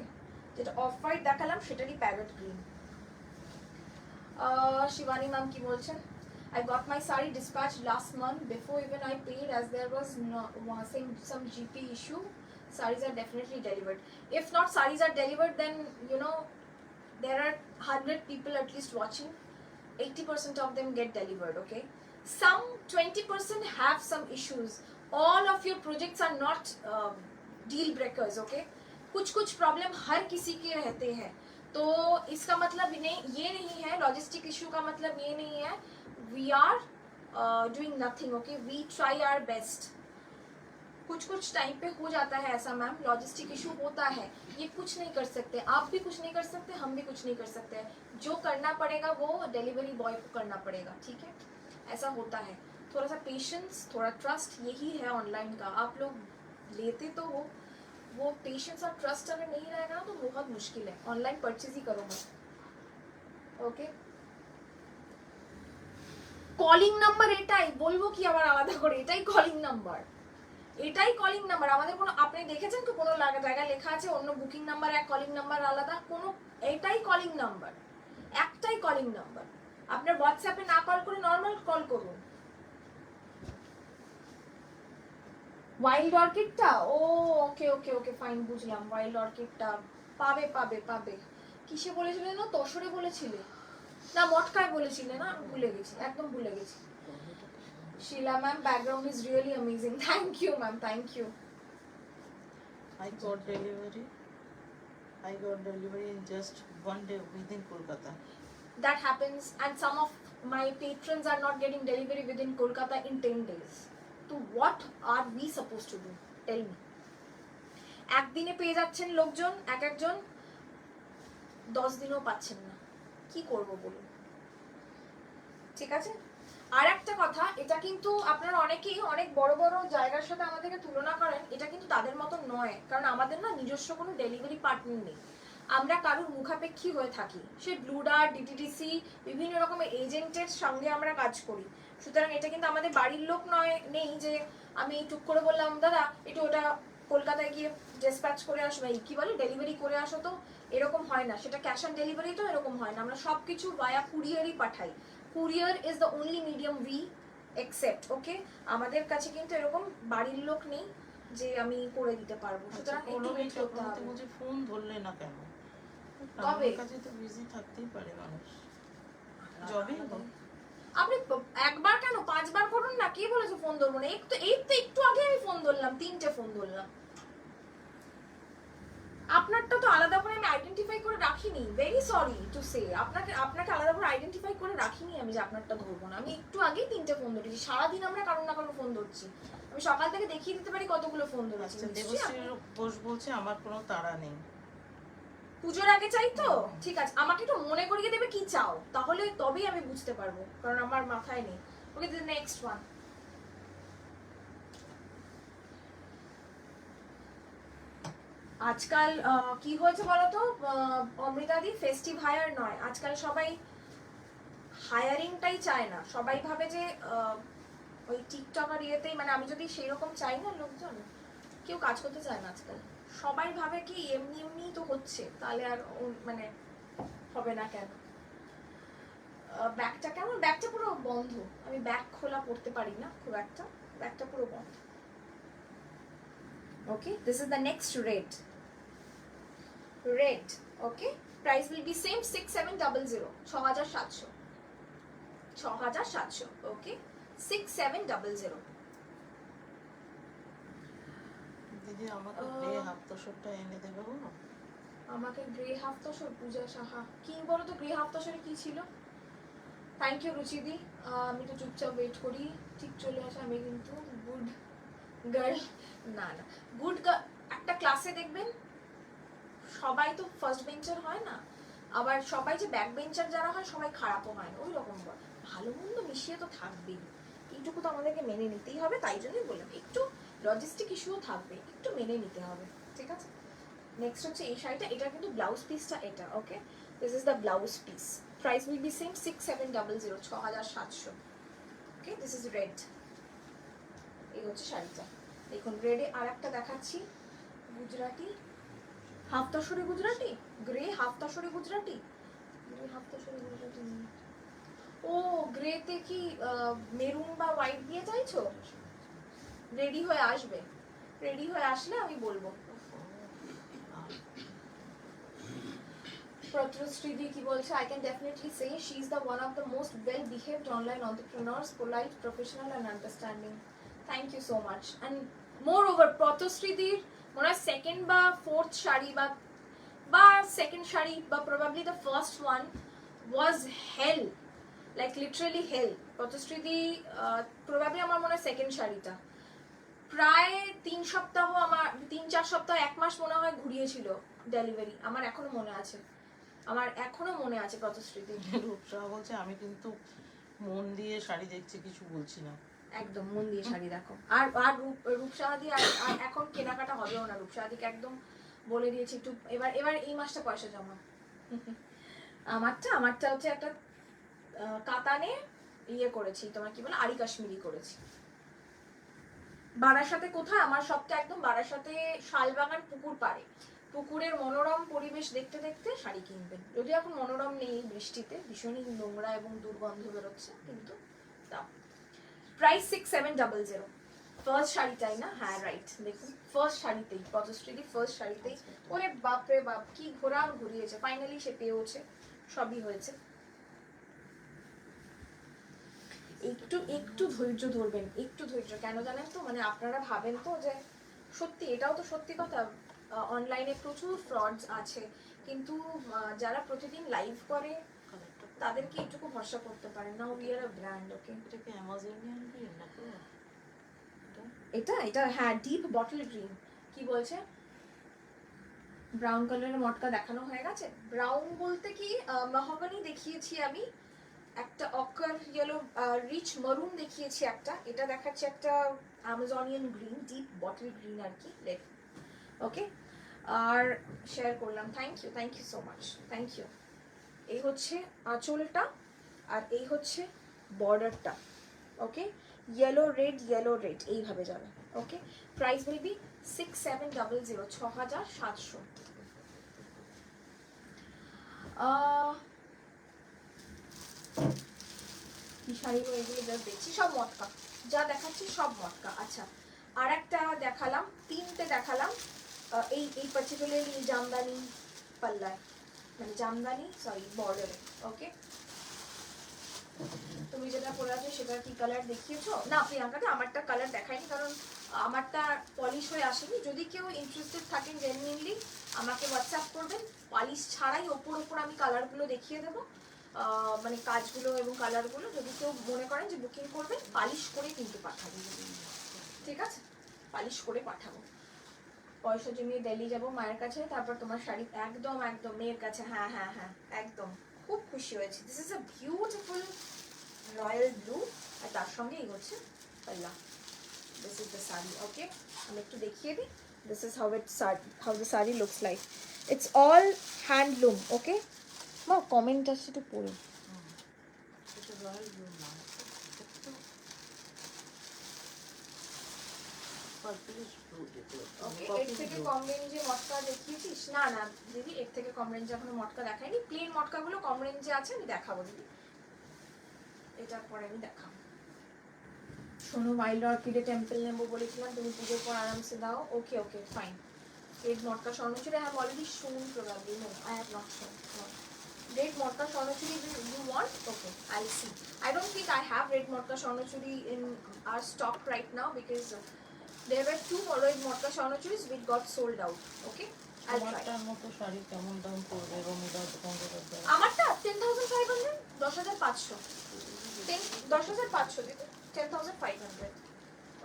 যেটা অফ হোয়াইট দেখালাম সেটারই প্যারট গ্রিন। শিবানী ম্যাম কি বলছেন? I got my sari dispatched last month before even I paid, as there was some GP issue. Saris are definitely delivered. If not saris are delivered, then you know there are 100 people at least watching. 80% of them get delivered. Okay, some 20% have some issues. All of your projects are not deal breakers. Okay, कुछ problem हर किसी के रहते हैं, तो इसका मतलब ये नहीं है, लॉजिस्टिक इशू का मतलब ये नहीं है we are doing nothing. Okay, we try our best. कुछ टाइम पे हो जाता है ऐसा मैम, लॉजिस्टिक इशू होता है, ये कुछ नहीं कर सकते, आप भी कुछ नहीं कर सकते, हम भी कुछ नहीं कर सकते। जो करना पड़ेगा वो डिलीवरी बॉय को करना पड़ेगा, ठीक है? ऐसा होता है। थोड़ा सा पेशेंस, थोड़ा ट्रस्ट, यही है ऑनलाइन का। आप लोग लेते तो वो पेशेंस और ट्रस्ट अगर नहीं रहेगा ना तो बहुत मुश्किल है। ऑनलाइन परचेज ही करो मत। ओके, কলিং নাম্বার এটাই, বলবো কি আবার আলাদা করে, এটাই কলিং নাম্বার, এটাই কলিং নাম্বার। আমাদের কোনো, আপনি দেখেছেন তো কোনো জায়গায় লেখা আছে অন্য বুকিং নাম্বার এক, কলিং নাম্বার আলাদা? কোনো, এটাই কলিং নাম্বার, একটাই কলিং নাম্বার। আপনার হোয়াটসঅ্যাপে না কল করে নর্মাল কল করুন। ওয়াইল্ড অর্কিডটা, ও ওকে ওকে ওকে ফাইন, বুঝলাম। ওয়াইল্ড অর্কিডটা পাবে পাবে পাবে। কিসে বলেছিলে না? তসরে বলেছিলে না মটকায় বলেছিলে না? ভুলে গেছি, একদম ভুলে গেছি। Sheila ma'am, background is really amazing. Thank you ma'am, thank you. I got delivery in just one day within Kolkata. That happens, and some of my patrons are not getting delivery within Kolkata in 10 days. So what are we supposed to do? Tell me. একদিনে পেয়ে যাচ্ছেন লোকজন, একজন 10 দিনও পাচ্ছেন না, কি করব বলুন? ঠিক আছে, আর একটা কথা, এটা কিন্তু আপনারা অনেকেই অনেক বড় বড় জায়গার সাথে আমাদেরকে তুলনা করেন, এটা কিন্তু তাদের মতো নয়, কারণ আমাদের না নিজস্ব কোনো ডেলিভারি পার্টনার নেই। আমরা কারোর মুখাপেক্ষী হয়ে থাকি, সে ব্লুডার, ডিটিডিসি, বিভিন্ন রকমের এজেন্টের সঙ্গে আমরা কাজ করি। সুতরাং এটা কিন্তু আমাদের বাড়ির লোক নয়, নেই যে আমি টুক করে বললাম দাদা একটু ওটা কলকাতায় গিয়ে ডিসপ্যাচ করে আসো, এই কি বলে ডেলিভারি করে আসো, তো এরকম হয় না। সেটা ক্যাশ অন ডেলিভারি তো এরকম হয় না, আমরা সব কিছু ভায়া কুরিয়ারই পাঠাই। Courier is the only medium we accept, okay. আমাদের কাছে কিন্তু এরকম বাড়ির লোক নেই যে আমি করে দিতে পারবো, সুতরাং একটু ওয়েট করতে হবে। মুঝে ফোন ধরলে না কেন? কবে? কাজে তো বিজি থাকতেই পারে মানুষ। জবে আপনি একবার কেন 5 বার করুন না, কে বলেছে ফোন ধরবো না? একটু আগে আমি ফোন ধরলাম, 3টে ফোন ধরলাম। আপনারটা তো আলাদা করে আমি আইডেন্টিফাই করে রাখিনি, ভেরি সরি টু সে। আপনাকে আলাদা করে আইডেন্টিফাই করে রাখিনি আমি যে আপনারটা ধরবো না। আমি একটু আগেই 3টে ফোন ধরেছি, সারাদিন আমরা কারণ না কারণ ফোন ধরছি। আমি সকাল থেকে দেখিয়ে দিতে পারি কতগুলো ফোন ধরেছি। দেবশ্রী ঘোষ বলছে আমার কোনো তাড়া নেই, পুজোর আগে চাই তো, ঠিক আছে। আমাকে একটু মনে করিয়ে দেবে কি চাও, তাহলে তবেই আমি বুঝতে পারবো, কারণ আমার মাথায় নেই। ওকে, দ্য নেক্সট ওয়ান। আজকাল কি হয়েছে বলতো অমৃতাদি, ফেস্টিভ হায়ার নয়, আজকাল সবাই হায়ারিংটাই চায় না। সবাই ভাবে যে ওই টিকটক আর ইয়েতেই, মানে আমি যদি সেই রকম চাই না, লোকজন কেউ কাজ করতে চায় না আজকাল। সবাই ভাবে কি এমনি এমনি তো হচ্ছে, তাহলে আর মানে হবে না কেন। ব্যাগটা কেমন? ব্যাগটা পুরো বন্ধ, আমি ব্যাগ খোলা পড়তে পারি না খুব একটা, ব্যাগটা পুরো বন্ধ। Okay, this is the next red. Red, okay, price will be same 6700, 6700, 6700, okay, 6700। দিদি আমাকে গ্রে হাফ তোষকটা এনে দেবে গো। আমাকে গ্রে হাফ তোষক? পূজা সাহা, কি বলো তো গ্রে হাফ তোষকে কি ছিল? থ্যাংক ইউ রুচিদি, আমি তো চুপচাপ ওয়েট করি, ঠিক চলে আসে। আমি কিন্তু গুড গার্ল, না না, গুড গার্ল। একটা ক্লাসে দেখবেন সবাই তো ফার্স্ট বেঞ্চার হয় না, আবার সবাই যে ব্যাক বেঞ্চার যারা হয় সবাই খারাপও হয় না, ওই রকম ভালো মন্দ মিশিয়ে তো থাকবেই। এইটুকু তো আমাদেরকে মেনে নিতেই হবে, তাই জন্যই বললাম একটু লজিস্টিক ইস্যুও থাকবে, একটু মেনে নিতে হবে, ঠিক আছে। নেক্সট হচ্ছে এই শাড়িটা, এটা কিন্তু ব্লাউজ পিসটা এটা, okay, this is the blouse piece. Price will be same 6700, 6700, okay. This is red, এই হচ্ছে শাড়িটা। দেখুন রেডে আর একটা দেখাচ্ছি, গুজরাটি হাফ তসরে গুজরাটি, গ্রে হাফ তসরে গুজরাটি, গ্রে হাফ তসরে গুজরাটি। ও গ্রেতে কি মেরুন বা হোয়াইট দিয়ে চাইছো? রেডি হয়ে আসবে, রেডি হয়ে আসলে আমি বলবো। Pratrushridi কি বলছে, I can definitely say she is the one of the most well behaved online entrepreneurs, polite, professional and understanding. Thank you so much. And moreover Pratrushridi মনে হয় সেকেন্ড বা ফোর্থ শাড়ি বা সেকেন্ড শাড়ি বা probably the first one was hell, like literally hell. Pratrushridi probably আমার মনে হয় second শাড়িটা প্রায় 3 সপ্তাহ, আমার 3-4 সপ্তাহ, 1 মাস মনে হয় ঘুরিয়েছিল ডেলিভারি, আমার এখনো মনে আছে, আমার এখনো মনে আছে প্রতিশ্রুতি। রূপসা বলছে আমি কিন্তু মন দিয়ে শাড়ি দেখছি, কিছু বলছি না। একদম মন দিয়ে শাড়ি দেখো। আর আর রূপসাহাদি আর এখন কেনাকাটা হবেও না, রূপসাহাদিকে একদম বলে দিয়েছি একটু এবার এই মাসটা পয়সা জমা। আমারটা হচ্ছে একটা কাতানে ইয়ে করেছি, তোমার কি বলে আরি কাশ্মীরি করেছি। বারাসাতে কোথায়? আমার সবটা একদম বারাসাতে, শালবাগান পুকুর পাড়ে, পুকুরের মনোরম পরিবেশ দেখতে দেখতে শাড়ি কিনবেন। যদি এখন মনোরম নেই, বৃষ্টিতে ভীষণই নোংরা এবং দুর্গন্ধ বেরোচ্ছে, কিন্তু দাও। প্রাইস 6700, ফার্স্ট শাড়িটাই না? হ্যাঁ রাইট, দেখুন ফার্স্ট শাড়িতেই, পদশ্রী ফার্স্ট শাড়িতেই। ওরে বাপরে বাপ, কি ঘুরিয়েছে, ফাইনালি সে পেয়েছে, সবই হয়েছে। একটু ধৈর্য ধরবেন, একটু ধৈর্য। কেন জানেন তো, মানে আপনারা ভাবেন তো যে সত্যি, এটাও তো সত্যি কথা, অনলাইনে প্রচুর ফ্রডস আছে, কিন্তু যারা প্রতিদিন লাইভ করে তাদেরকে একটুকু ভরসা করতে পারেন না। উই আর আ ব্র্যান্ড, ওকে। এটাকে অ্যামাজনিয়ান গ্রিন নাকি? এটা হ্যাঁ, ডিপ বটল গ্রিন। কি বলছে? ব্রাউন কালারের মটকা দেখানো হয়ে গেছে। ব্রাউন বলতে কি মহাগনি দেখিয়েছি আমি, একটা অকার ইয়েলো, রিচ মারুন দেখিয়েছি একটা, এটা দেখাচ্ছি একটা Amazonian green, deep bottle green আর কি, ওকে। আর শেয়ার করলাম, thank you so much, thank you. এই হচ্ছে আঁচলটা আর এই হচ্ছে বর্ডারটা, ওকে। ইয়েলো রেড এইভাবে যাবে। ওকে, প্রাইস উইল বি 6700, 6700। কি শাড়ি গো এগুলো? জাস্ট দেখছি সব মটকা, যা দেখাচ্ছি সব মটকা। আচ্ছা, আর একটা দেখালাম, তিনটে দেখালাম এই এই পার্টিকুলারলি জামদানি পাল্লায়, মানে জামদানি সরি বর্ডারে। ওকে, তুমি যেটা পরে আছো সেটা কি কালার দেখিয়েছো? না প্রিয়াঙ্কাটা আমারটা কালার দেখায়নি, কারণ আমারটা পলিশ হয়ে আসেনি। যদি কেউ ইন্টারেস্টেড থাকেন জেনুইনলি আমাকে হোয়াটসঅ্যাপ করবেন, পলিশ ছাড়াই ওপর ওপর আমি কালারগুলো দেখিয়ে দেবো, মানে কাজগুলো এবং কালারগুলো। যদি কেউ মনে করেন যে বুকিং করবেন, পালিশ করে কিন্তু পাঠাবো, ঠিক আছে? পালিশ করে পাঠাবো। পয়সা জমিয়ে দিল্লি যাবো মায়ের কাছে, তারপর তোমার শাড়ি একদম একদম মেয়ের কাছে। হ্যাঁ হ্যাঁ হ্যাঁ, একদম খুব খুশি হয়েছি। This is a beautiful royal blue, আর তার সঙ্গে এই হচ্ছে পাল্লা। This is the sari. Okay, আমি একটু দেখিয়ে দিই। This is how the sari looks like. It's all handloom. Okay মা, কমেন্ট আসছে একটু পড়ি। এটা রয়্যাল ব্লু না, পার্পলিশ ব্লু যেগুলো। ওকে, এর থেকে কম রেঞ্জে মটকা দেখিয়েছিস? না না দিদি, এর থেকে কম রেঞ্জে এখনো মটকা দেখাইনি। প্লেন মটকাগুলো কম রেঞ্জে আছে, আমি দেখাবো দিদি, এটার পরে আমি দেখাবো। শোনো, ওয়াইল্ড অর্কিডে টেম্পল নেবো বলেছিলাম, তুমি পুজোর পর আরামসে দাও। ওকে okay fine. Red matka Swarnachari I have already shown probably. No, I have not shown. No. Red motka swarnachuri you want? Okay, I'll see. I don't think I have red motka swarnachuri in our stock right now because there were 2 red motka swarnachuris which got sold out. Okay, I'll try. তোমারটার মতো শাড়ি কেমন দাম পড়বে রমিদা দোকানদার? আমারটা 10,500, 10,500, 10,500 দিদি, 10,500।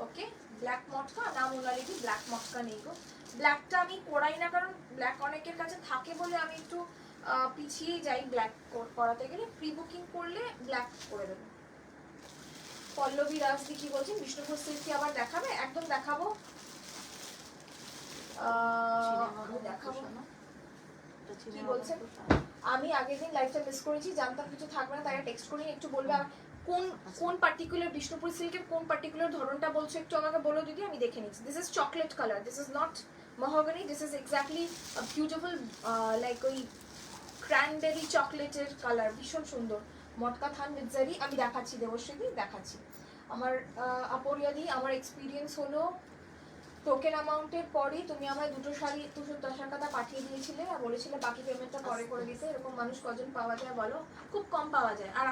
ওকে, black মটকা না মোনালিদি, black মটকা নেই গো। ব্ল্যাকটা আমি পরাই না, কারণ ব্ল্যাক অনেকের কাছে থাকে বলে আমি একটু পিছিয়ে যাই ব্ল্যাক করাতে গেলে। প্রি বুকিং করলে ব্ল্যাক করে দেবো। পল্লবী রাজদি কি বলছেন, বিষ্ণুপুর সিল্ক কি আবার দেখাবে? একদম দেখাবো, আমি দেখাবো। কি বলছেন? আমি আগের দিন লাইভটা মিস করেছি, জানতাম কিছু থাকবে না, তাই টেক্সট করি। একটু বলবে কোন কোন পার্টিকুলার বিষ্ণুপুর সিল্কের কোন পার্টিকুলার ধরনটা বলছো, একটু আমাকে বলো দিদি, আমি দেখে নিচ্ছি। This is chocolate colour, this is not mahogany, this is exactly beautiful like ওই ক্র্যানবেরি চকলেটের কালার, ভীষণ সুন্দর। মটকা থান উইথ জারি, আমি দেখাচ্ছি দেবশ্রী, দেখাচ্ছি। আমার আপরিয়াদি, আমার এক্সপিরিয়েন্স হলো টোকেন অ্যামাউন্টের পরেই তুমি আমায় দুটো শাড়ি 210 টাকা পাঠিয়ে দিয়েছিলে আর বলেছিলে বাকি পেমেন্টটা পরে করে দিতে। এরকম মানুষ কজন পাওয়া যায় বলো? খুব কম পাওয়া যায়। আর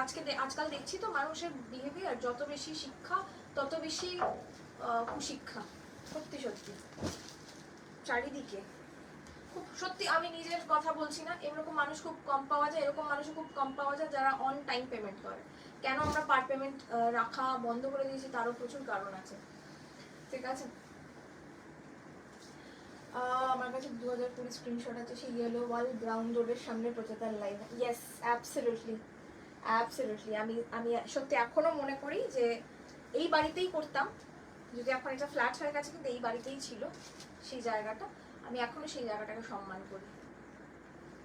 আজকাল দেখছি তো মানুষের বিহেভিয়ার, যত বেশি শিক্ষা তত বেশি কুশিক্ষা। সত্যি সত্যি চারিদিকে খুব সত্যি, আমি নিজের কথা বলছি না, এরকম মানুষ খুব কম পাওয়া যায়। এরকম মানুষও খুব কম পাওয়া যায় যারা অন টাইম পেমেন্ট করে। কেন আমরা পার পেমেন্ট রাখা বন্ধ করে দিয়েছি তারও প্রচুর কারণ আছে, ঠিক আছে? আমার কাছে 2020 স্ক্রিনশট আছে, সেই ইয়েলো ওয়াল ব্রাউন রোডের সামনে প্রচাতার লাইন। Yes, absolutely absolutely. আমি সত্যি এখনো মনে করি যে এই বাড়িতেই করতাম, যদি এখন এটা ফ্ল্যাট হয়ে গেছে, কিন্তু এই বাড়িতেই ছিল সেই জায়গাটা। আমি এখনো সেই জায়গাটাকে সম্মান করি।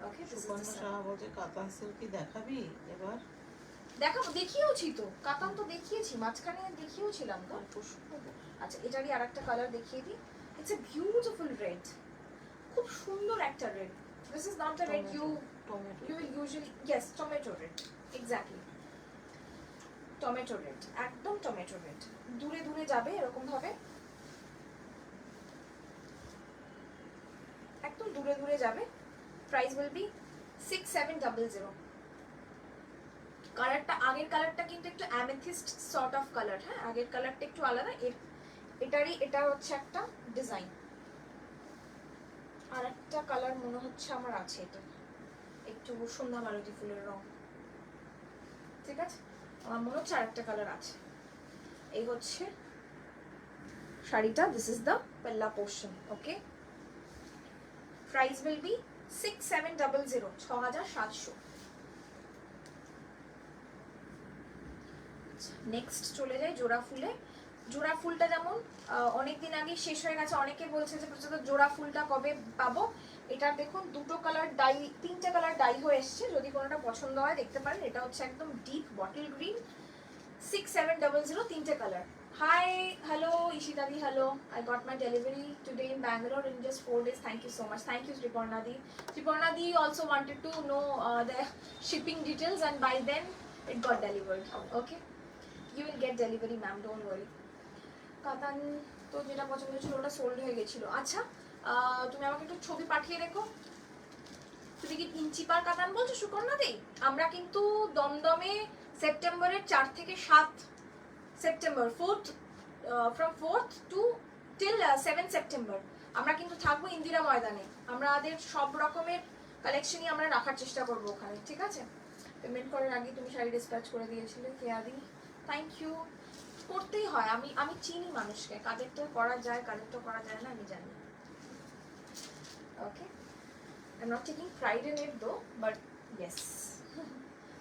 ওকে, সুপর্ণা সাহা বলছে কাতান সিল্কি দেখাবি এবার? দেখাবো, দেখিয়েওছি তো, কাতান তো দেখিয়েছি, মাঝখানে দেখিয়েওছিলাম তো। আচ্ছা, এটারই আর একটা কালার দেখিয়ে দিই। ইটস এ বিউটিফুল রেড, খুব সুন্দর একটা red. This is not a red you will usually, yes tomato red, exactly tomato red, একদম টমেটো রেড। দূরে দূরে যাবে এরকম ভাবে, একদম দূরে দূরে যাবে। Price will be 6700। কালারটা, আগের কালারটা কিন্তু একটু অ্যামেথিস্ট সর্ট অফ কালার। হ্যাঁ, আগের কালারটা একটু আলাদা, এটারই এটা হচ্ছে একটা ডিজাইন। আর একটা কালার মনে হচ্ছে আমার আছে, এটা একটু সন্ধ্যা মালতী ফুলের রং, ঠিক আছে? আমার মনে হচ্ছে আর একটা কালার আছে। এই হচ্ছে শাড়িটা, this is the palla portion. Okay, price will be 6700, 6700। Next চলে যাই জোড়া ফুলে। জোড়া ফুলটা যেমন অনেকদিন আগে শেষ হয়ে গেছে, অনেকে বলছে যে প্রচুর জোড়া ফুলটা কবে পাবো। এটা দেখুন দুটো কালার ডাই, তিনটে কালার ডাই হয়ে এসছে, যদি কোনোটা পছন্দ হয় দেখতে পারেন। এটা হচ্ছে একদম ডিপ বটল গ্রিন, 6700, তিনটে colour. Hi, hello, Ishitadi, hello. I got my delivery today in Bangalore in just 4 days. Thank you so much. Thank you, Triparnadi. Triparnadi also wanted to know the shipping details, and by then it got delivered. Okay, you will get delivery, ma'am. Don't worry. কাতান তো যেটা পছন্দ ছিল ওটা sold হয়ে গেছিল। আচ্ছা, তুমি আমাকে একটু ছবি পাঠিয়ে রেখো। তুমি কি ইঞ্চি পার কাতান বলছো সুকন্যাদি? আমরা কিন্তু দমদমে সেপ্টেম্বরের 4 থেকে 7 September, from 4th two till 7 September আমরা কিন্তু থাকবো ইন্দিরা ময়দানে। আমাদের সব রকমের কালেকশনই আমরা রাখার চেষ্টা করবো ওখানে, ঠিক আছে? পেমেন্ট করার আগে তুমি শাড়ি ডিসপ্যাচ করে দিয়েছিলে, কেয়াদি, থ্যাংক ইউ। করতেই হয়, আমি চিনি মানুষকে, কাদেরটা করা যায় কাদেরটা করা যায় না আমি জানি। ওকে, I'm not taking pride in it though, but yes.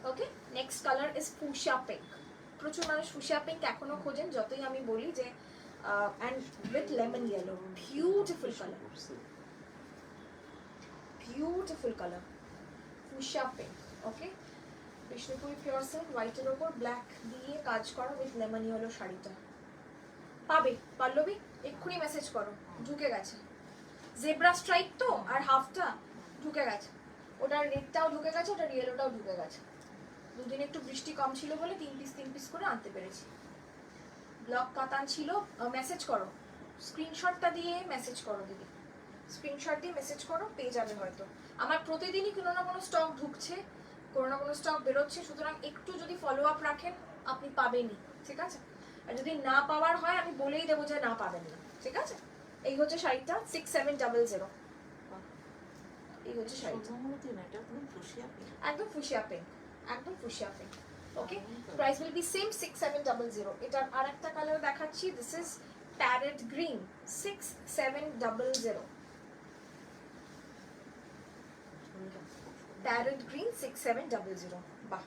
Okay, next color is fuchsia pink. প্রচুর মানুষ fuchsia pink এখনো খোঁজেন, যতই আমি বলি যে and with lemon yellow, beautiful color, beautiful color, fuchsia pink. Okay, Bishnupuri pure silk হোয়াইটের ওপর ব্ল্যাক দিয়ে কাজ করা উইথ লেমন ইয়েলো শাড়িটা পাবে। পল্লবী এক্ষুনি মেসেজ করো, ঢুকে গেছে। জেব্রা স্ট্রাইপ তো, আর হাফটা ঢুকে গেছে, ওটার রেডটাও ঢুকে গেছে, ওটার ইয়েলোটাও ঢুকে গেছে। দুদিন একটু বৃষ্টি কম ছিল বলে 3 পিস করে আনতে পেরেছি। ব্লক কাতান ছিল, মেসেজ করো, স্ক্রিনশটটা দিয়ে মেসেজ করো দিদি, স্ক্রিনশট দিয়ে মেসেজ করো, পেয়ে যাবে হয়তো। আমার প্রতিদিনই কোনো না কোনো স্টক ঢুকছে, কোনো না কোনো স্টক বেরোচ্ছে, সুতরাং একটু যদি ফলো আপ রাখেন আপনি পাবেনই, ঠিক আছে? আর যদি না পাওয়ার হয় আমি বলেই দেবো যে না পাবেন না, ঠিক আছে? এই হচ্ছে শাড়িটা 6700, এই হচ্ছে শাড়িটা, একদম ফুশিয়া পিঙ্ক, একদম fuchsia pink. Okay, price will be same 6700। এটার আর একটা কালার দেখাচ্ছি, this is parrot green 6700, parrot green 6700। বাহ,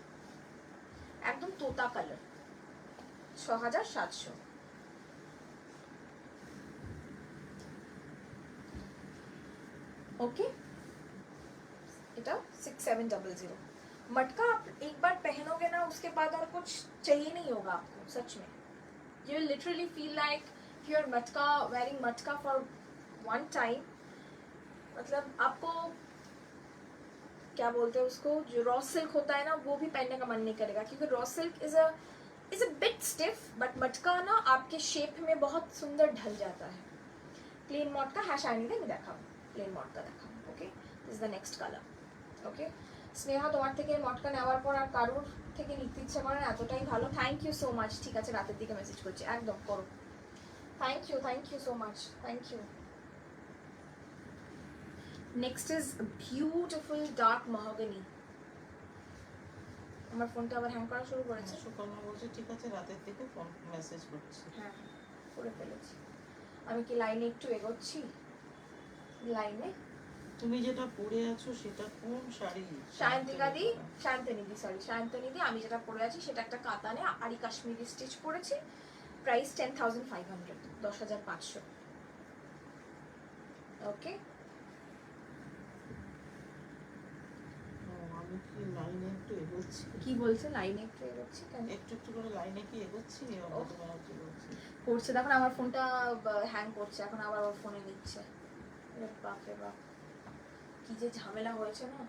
একদম তোতা কালার, 6700। ओके, इटा 6700। मटका आप एक बार पहनोगे ना, उसके बाद और कुछ चाहिए नहीं होगा आपको, सच में। You will literally feel like you're मटका wearing मटका for one time। मतलब आपको क्या बोलते हैं उसको, जो रॉ सिल्क होता है ना, वो भी पहनने का मन नहीं करेगा, क्योंकि raw silk is a bit stiff, but मटका ना आपके शेप में बहुत सुंदर ढल जाता है। प्लेन मटका है शाइनी दे, मैं देखाओ প্লেন মটকা দেখাবো। Okay, this is the next colour. Okay, Sneha তোমার থেকে মটকা নেওয়ার পর আর কারোর থেকে নিতে ইচ্ছে করে না, এতটাই ভালো। Thank you so much. ঠিক আছে, রাতের দিকে মেসেজ করছি, একদম করো। Thank you so much, thank you. Next is beautiful dark mahogany. আমার ফোনটা আবার হ্যাং করা শুরু করেছে। সুকন্যা বলছে ঠিক আছে, রাতের দিকে ফোন মেসেজ করছি। হ্যাঁ, করে ফেলেছি। আমি কি লাইনে একটু এগোচ্ছি? লাইনে তুমি যেটা পরে আছো সেটা কোন শাড়ি? সায়ন্তিকাদি, সায়ন্তনিদি, আমি যেটা পরে আছি সেটা একটা কাতানে আরি কাশ্মীরি স্টিচ পরেছি। প্রাইস 10500, 10500। ওকে, আমি কি লাইনে একটু এগোচ্ছি? কি বলছে লাইনে একটু এগোচ্ছি? কেন একটু করে লাইনে কি এগোচ্ছি? করছে, দেখুন আমার ফোনটা হ্যাং করছে, এখন আবার ওর ফোনে নিচ্ছে। বাপরে বাপ, কি যে ঝামেলা হয়েছে না।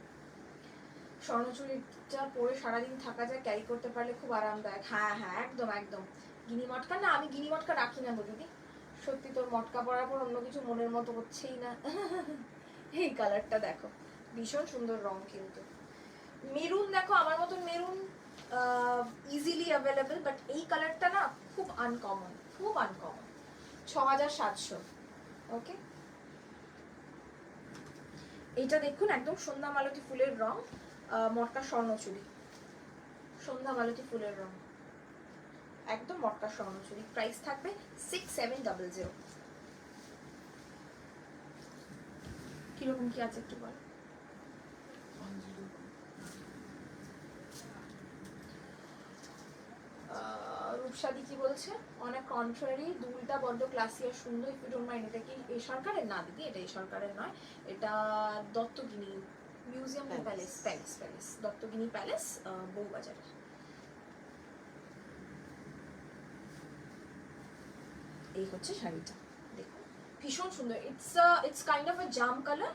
স্বর্ণচুরিটা পরে সারাদিন থাকা যায়, ক্যারি করতে পারলে খুব আরামদায়ক। হ্যাঁ হ্যাঁ, একদম একদম। গিনি মটকা না, আমি গিনি মটকা রাখি না গো দিদি, সত্যি। তোর মটকা পরার পর অন্য কিছু মনের মতো হচ্ছেই না। এই কালারটা দেখো, ভীষণ সুন্দর রং, কিন্তু মেরুন দেখো, আমার মতন মেরুন ইজিলি অ্যাভেলেবল, বাট এই কালারটা না খুব আনকমন, খুব আনকমন। 6700। ওকে, এইটা দেখুন, একদম সন্ধ্যা মালতী ফুলের রং, মটকা স্বর্ণচুরি, সন্ধ্যা মালতী ফুলের রং, একদম মটকা স্বর্ণচুরি। প্রাইস থাকবে 6700। কিরকম কি আছে একটু বল। রূপসাদি কি বলছে? অনেক কন্ট্রারি, দুলটা বড্ড ক্লাসি আর সুন্দর। ইফ ইউ ডোন্ট মাইন্ড, এটা কি এই সরকারের? না দিদি, এটা এই সরকারের নয়, এটা Duttagini museum palace, Duttagini palace, বউবাজারের। এই হচ্ছে শাড়িটা, দেখো भीषण सुंदर। It's kind of a jam colour,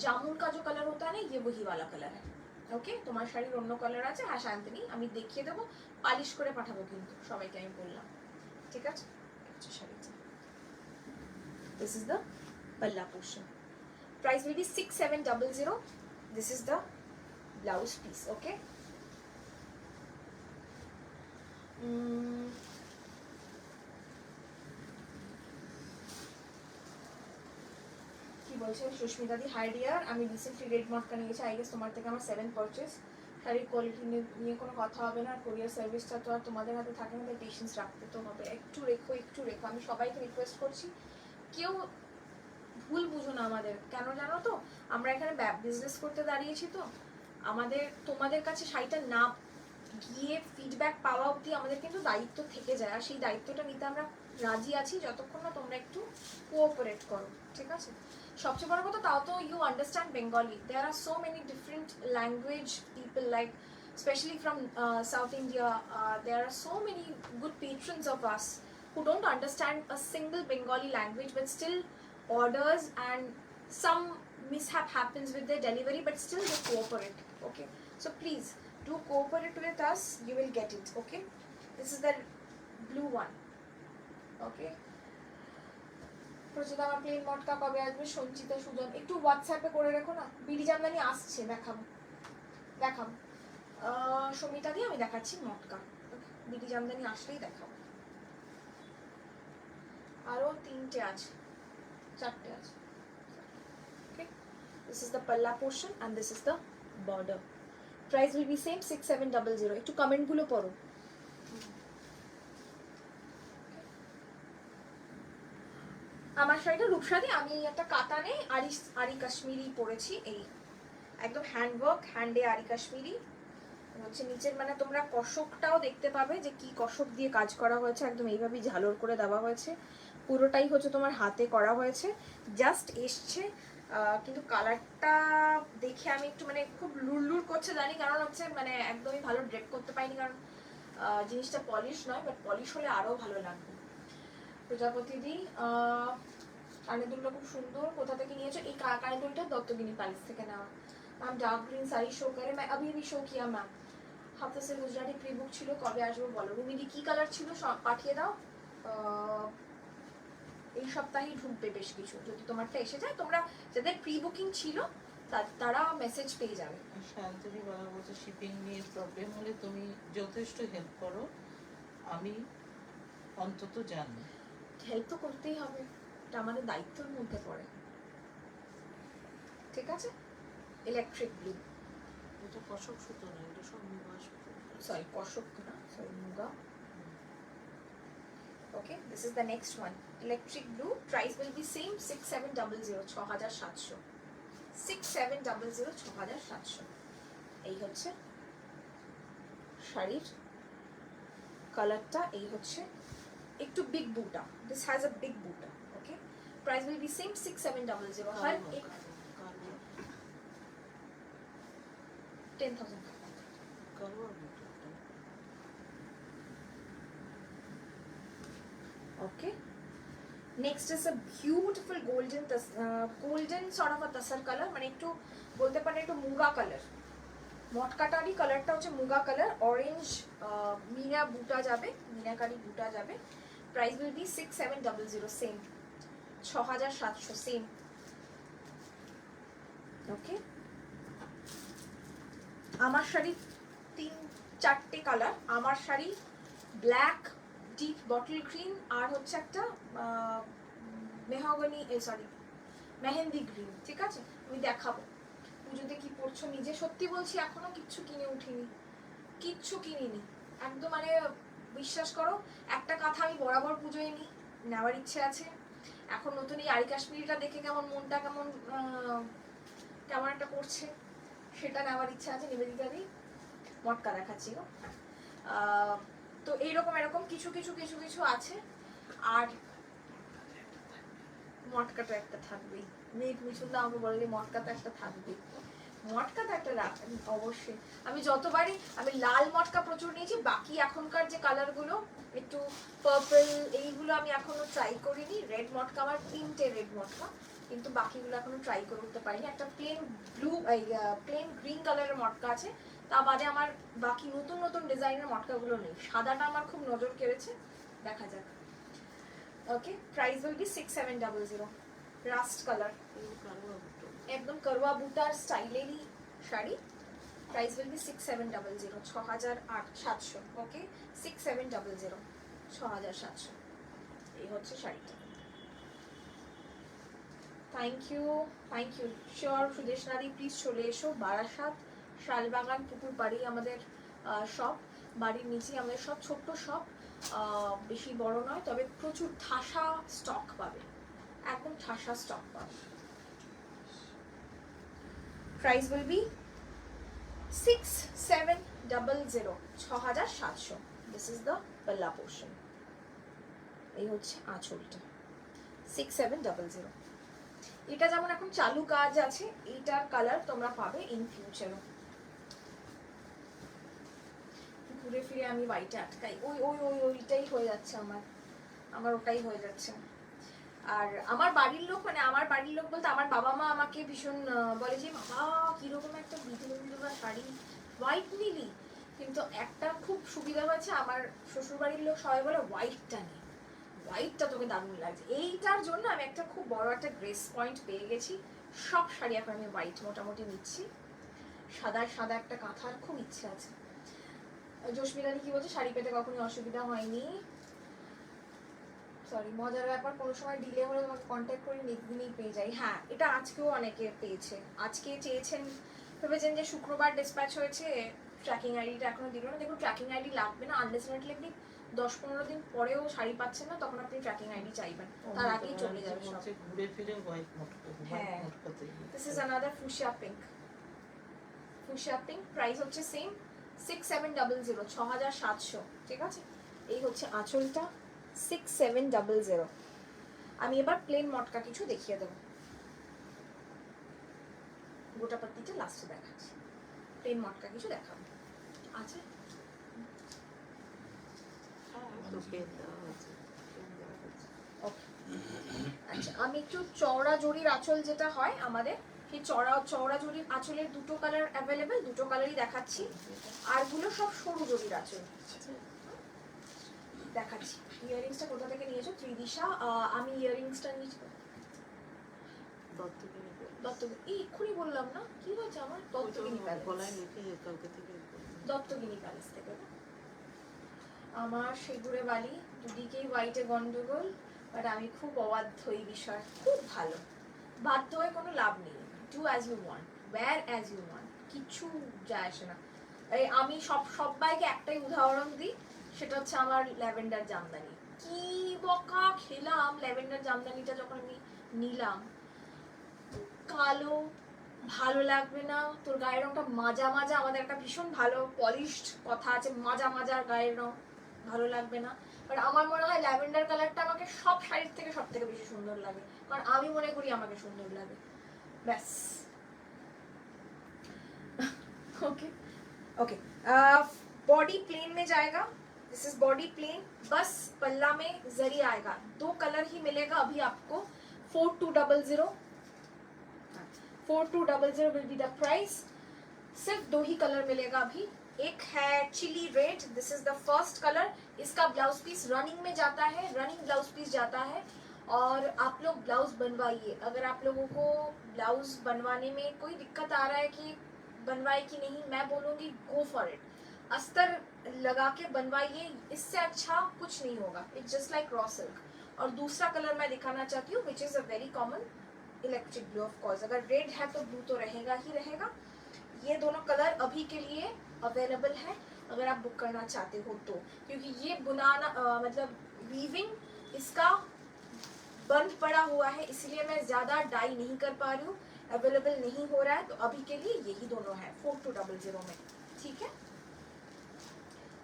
जामुन का जो कलर होता है ना, ये वही वाला कलर है। ওকে, তোমার শাড়ির অন্য কালার আছে, হ্যাঁ শান্তিনি, আমি দেখিয়ে দেবো, পালিশ করে পাঠাবো কিন্তু সবাইকে আমি বললাম, ঠিক আছে। হচ্ছে শাড়িটা, this is the palla portion, price will be 6700। This is the blouse piece, okay. কি বলছে সুস্মিতা দি, হাই ডিয়ার, আমি রিসেন্টলি রেড মটকা নিয়েছি, আই গেস তোমার থেকে আমার 7 পারচেস। শাড়ির কোয়ালিটি নিয়ে কোনো কথা হবে না, আর কোরিয়ার সার্ভিসটা তো আর তোমাদের হাতে থাকে না, তাই পেশেন্স রাখতে তো হবে। একটু রেখো, একটু রেখো, আমি সবাইকে রিকোয়েস্ট করছি, কেউ ভুল বুঝো না আমাদের, কেন জানো তো, আমরা এখানে বিজনেস করতে দাঁড়িয়েছি, তো আমাদের তোমাদের কাছে শাড়িটা না গিয়ে ফিডব্যাক পাওয়া অবধি আমাদের কিন্তু দায়িত্ব থেকে যায়, আর সেই দায়িত্বটা নিতে আমরা রাজি আছি যতক্ষণ না তোমরা একটু কোঅপারেট করো, ঠিক আছে। সবচেয়ে বড় কথা, তাও তো you understand Bengali, there are so many different language people, like specially from south India, there are so many good patrons of us who don't understand a single Bengali language but still orders, and some mishap happens with their delivery, but still they cooperate, okay. So please do cooperate with us, you will get it, okay. This is the blue one, okay. প্রচুর আমার plane মটকা কবে আসবে, সঞ্চিতা সুজন, একটু হোয়াটসঅ্যাপে করে রেখো না, BD Jamdani আসছে, দেখাবো দেখাবো, সমিতা দিয়ে আমি দেখাচ্ছি মটকা, বিডি জামদানি আসলেই দেখাবো। আরো 3টে আছে, 4টে আছে, okay. This is the palla portion and this is the border, price will be same 6700। একটু কমেন্টগুলো পড়ো। আমার শাড়িটা রূপসাদি, আমি একটা কাতানে আরি কাশ্মীরি পরেছি, এই একদম হ্যান্ডওয়ার্ক, হ্যান্ডে আরি কাশ্মীরি হচ্ছে নিচের, মানে তোমরা কষকটাও দেখতে পাবে যে কি কষক দিয়ে কাজ করা হয়েছে, একদম এইভাবেই ঝালর করে দেওয়া হয়েছে, পুরোটাই হচ্ছে তোমার হাতে করা হয়েছে, জাস্ট এসছে। কিন্তু কালারটা দেখে আমি একটু মানে খুব লুরলুর করছে জানি, কারণ হচ্ছে মানে একদমই ভালো ড্রেপ করতে পারিনি, কারণ জিনিসটা পলিশ নয়, বাট পলিশ হলে আরও ভালো লাগবে। প্রজাপতি দি, কানের দুলটা খুব সুন্দর, কোথা থেকে নিয়েছো? এই কানের দুলটা দত্তগিনি প্যালেস থেকে নেওয়া। Ma'am dark green sari show करे, मैं अभी भी शो किया मैम। হাফতে সে গুজরাটি প্রি বুক ছিল, কবে আসবো বলো। রুমিদি কি কালার ছিল পাঠিয়ে দাও, এই সপ্তাহেই ঢুকবে বেশ কিছু, যদি তোমারটা এসে যায়, তোমরা যাদের প্রি বুকিং ছিল তারা মেসেজ পেয়ে যাবে। শান্তরি বাবা বলছে শিপিং নিয়ে প্রবলেম হলে তুমি যথেষ্ট হেল্প করো, আমি অন্তত জানি। হেল্প তো করতেই হবে, এটা আমাদের দায়িত্বের মধ্যে পড়ে, ঠিক আছে। ইলেকট্রিক ব্লু, এটা কষক সুতো না, এটা সব মুগা সুতো, সরি কষক না, sorry muga. Okay, this is the next one, electric blue, price will be same 6700, 6700, 6700, 6700। এই হচ্ছে শাড়ির কালারটা, এই হচ্ছে একটু বিগ বুটা, this has a big buta, okay, price will be same 6700, हर एक 10,000। Okay, next is a beautiful golden sort of a tasar color, মানে একটু বলতে পারেন একটু মুগা কালার, মটকাটারই কালারটা হচ্ছে মুগা কালার, অরেঞ্জ মিনা বুটা যাবে, মিনাকারি বুটা যাবে। Price will be 6700, same 6700, same, okay. আমার শাড়ি 3-4টে কালার, আমার শাড়ি ব্ল্যাক, ডিপ বটল গ্রিন, আর হচ্ছে একটা মেহগনি, মেহেন্দি গ্রিন, ঠিক আছে। আমি দেখাবো পুজোতে কি পরছো নিজে, সত্যি বলছি এখনো কিচ্ছু কিনে উঠিনি, কিচ্ছু কিনিনি একদম, মানে বিশ্বাস করো, একটা কথা আমি বরাবর পুজোয় নিই, নেওয়ার ইচ্ছে আছে। এখন নতুন এই আরি কাশ্মীরিটা দেখে কেমন মনটা কেমন একটা করছে, সেটা নেওয়ার ইচ্ছা আছে। নিবেদিতা দি মটকা দেখাচ্ছি গো, তো এরকম কিছু কিছু আছে, আর মটকাটা একটা থাকবেই, মেঘ মিছুন দা আমাকে বললে মটকা তো একটা থাকবেই, মটকা তো একটা অবশ্যই। আমি যতবারই, আমি লাল মটকা প্রচুর নিয়েছি, বাকি এখনকার যে কালারগুলো একটু পার্পল, এইগুলো আমি এখনো ট্রাই করিনি। রেড মটকা আমার 3টে রেড মটকা, কিন্তু বাকিগুলো এখনো ট্রাই করতে পারিনি। একটা প্লেন ব্লু, প্লেন গ্রিন কালারের মটকা আছে, তা বাদে আমার বাকি নতুন নতুন ডিজাইনের মটকাগুলো নেই। সাদাটা আমার খুব নজর কেড়েছে, দেখা যাক। Okay, price will be 6700। Rust colour, একদম করওয়া বুটার স্টাইলেরই sari. Price will be 6700, 6700। Okay, 6700, 6700। এই হচ্ছে শাড়িটা। Thank you, thank you. Sure সুদেশনাদি প্লিজ চলে এসো। বারাসাত শালবাগান পুকুর বাড়ি আমাদের শপ, বাড়ির নিচেই আমাদের সব ছোট্ট শপ, বেশি বড় নয়, তবে প্রচুর ঠাসা স্টক পাবে, একদম ঠাসা স্টক পাবে। Price will be 6700, 6700। This is the palla portion. এই হচ্ছে আঁচলটা, 6700। এটা যেমন এখন চালু কাজ আছে, এইটার কালার তোমরা পাবে ইন ফিউচারও। ঘুরে ফিরে আমি হোয়াইটে আটকাই, ওই ওই ওই ওইটাই হয়ে যাচ্ছে আমার ওটাই হয়ে যাচ্ছে। আর আমার বাড়ির লোক, মানে আমার বাড়ির লোক বলতে আমার বাবা মা আমাকে ভীষণ বলে যে বাবা কিরকম একটা বিধবা শাড়ি হোয়াইট নিলি, কিন্তু একটা খুব সুবিধা হয়েছে, আমার শ্বশুর বাড়ির লোক সবাই বলে হোয়াইটটা নেই, হোয়াইটটা তোকে দারুণ লাগছে। এইটার জন্য আমি একটা খুব বড় একটা গ্রেস পয়েন্ট পেয়ে গেছি। সব শাড়ি এখন আমি হোয়াইট মোটামুটি নিচ্ছি। সাদা সাদা একটা কাঁথার খুব ইচ্ছে আছে। জসমিরানি কি বলছে, শাড়ি পেতে কখনোই অসুবিধা হয়নি। সরি, মজার ব্যাপার, কোনো সময় ডিলে হলে তোমাকে কন্ট্যাক্ট করে নেক্সট দিনেই পেয়ে যাই। হ্যাঁ, এটা আজকেও অনেকে পেয়েছে, আজকে চেয়েছেন, ভেবেছেন যে শুক্রবার ডিসপ্যাচ হয়েছে, ট্র্যাকিং আইডিটা এখনো দিল না। দেখুন, ট্র্যাকিং আইডি লাগবে না, আনলেসনেটলি আপনি 10-15 দিন পরেও শাড়ি পাচ্ছেন না, তখন আপনি ট্র্যাকিং আইডি চাইবেন, তার আগেই চলে যাবে সব। ঘুরে ফিরে হোয়াইট মটকা, হ্যাঁ, মটকাতে this is another fuchsia pink. Fuchsia pink, price হচ্ছে সেম 6700, 6700। ঠিক আছে, এই হচ্ছে আঁচলটা, 6700। আমি এবার প্লেন মটকা কিছু দেখিয়ে দেবো, গোটা পাত্তিটা লাস্টে দেখাচ্ছি। প্লেন মটকা কিছু দেখাবো আছে। আচ্ছা, আমি একটু চওড়া জরির আঁচল যেটা হয় আমাদের, সেই চওড়া জরির আঁচলের দুটো কালার অ্যাভেলেবেল, দুটো কালারই দেখাচ্ছি। আরগুলো সব সরু জরির আঁচল দেখাচ্ছি। ইয়াররিংসটা কোথা থেকে নিয়েছো ত্রিদিশা? আমি ইয়াররিংসটা নিয়েছি এক্ষুনি বললাম না, কি হয়েছে আমার, দত্তগিনি প্যালেস থেকে। আমার সেগুড়ে বালি, দুদিকেই হোয়াইটে গন্ডগোল, বাট আমি খুব অবাধ্য এই বিষয়, খুব ভালো। বাধ্য হয়ে কোনো লাভ নেই। Do as you want, wear as you want, কিচ্ছু যায় আসে না। আমি সবাইকে একটাই উদাহরণ দিই, সেটা হচ্ছে আমার ল্যাভেন্ডার জামদানি। কি বকা খেলাম ল্যাভেন্ডার জামদানিটা যখন আমি নিলাম। কালো ভালো লাগবে না, তোর গায়ের রংটা মাজা মাজা, আমাদের একটা ভীষণ ভালো পলিশড কথা আছে, মাজা মাজার গায়ের রং ভালো লাগবে না। বাট আমার মনে হয় ল্যাভেন্ডার কালারটা আমাকে সব শাড়ির থেকে সব থেকে বেশি সুন্দর লাগে, কারণ আমি মনে করি আমাকে সুন্দর লাগে, ব্যাস। ओके ओके, बॉडी प्लेन में जाएगा, दिस इज बॉडी प्लेन, बस पल्ला में जरी आएगा। 2 कलर ही मिलेगा अभी आपको, 4200, 4200 विल बी द प्राइस। सिर्फ 2 ही कलर मिलेगा अभी। एक है chilli red, this is the first colour. इसका ब्लाउज पीस रनिंग में जाता है, रनिंग ब्लाउज पीस जाता है, और आप लोग ब्लाउज बनवाइए। अगर आप लोगों को ब्लाउज बनवाने में कोई दिक्कत आ रहा है कि बनवाए कि नहीं, मैं बोलूँगी गो फॉर इट, अस्तर लगा के बनवाइए, इससे अच्छा कुछ नहीं होगा। It's just like raw silk. और दूसरा कलर मैं दिखाना चाहती हूँ, which is a very common electric blue. Of course अगर रेड है तो ब्लू तो रहेगा ही रहेगा। ये दोनों कलर अभी के लिए अवेलेबल है अगर आप बुक करना चाहते हो तो, क्योंकि ये बुनाना मतलब वीविंग इसका बंद पड़ा हुआ है, इसलिए मैं ज़्यादा डाई नहीं कर पा रही हूँ, अवेलेबल नहीं हो रहा है। तो अभी के लिए यही दोनों है 4200 में, ठीक है।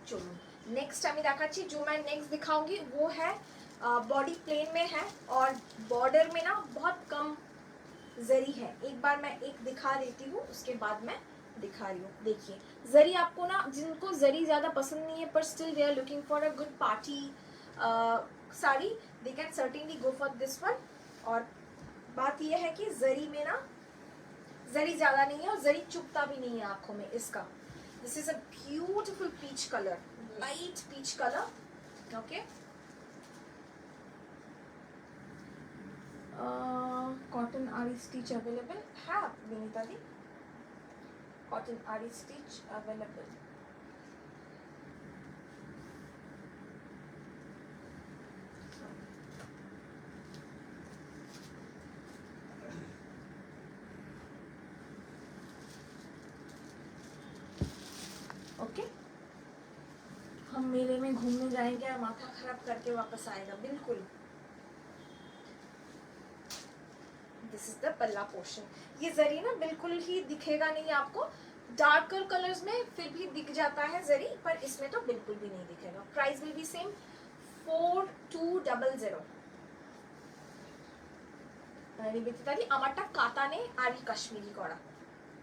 चलो नेक्स्ट আমি দেখাচ্ছি, जो मैं नेक्स्ट दिखाऊंगी वो है बॉडी प्लेन में है, और बॉर्डर में ना बहुत कम जरी है। एक बार मैं एक दिखा देती हूँ, उसके बाद मैं दिखा रही हूँ, देखिए जरी आपको ना, जिनको जरी ज़्यादा पसंद नहीं है पर still they are looking for a good party sari, they can certainly go for this one. और बात यह है कि जरी में ना जरी ज़्यादा नहीं है और जरी चुभता भी नहीं है आँखों में इसका। This is a beautiful peach colour, light peach colour, okay. Cotton aari stitch available है विनीता दी, cotton aari stitch available. Okay, हम मेले में घूमने जाएंगे और माथा खराब करके वापस आएगा, बिल्कुल। दिस इज द पल्ला पोर्शन। ये जरी ना बिल्कुल ही दिखेगा नहीं आपको, डार्कर कलर्स में फिर भी दिख जाता है जरी, पर इसमें तो बिल्कुल भी नहीं दिखेगा। Price will be same 4200। Nivedita di আমারটা কাতানে আরি কাশ্মীরি করা,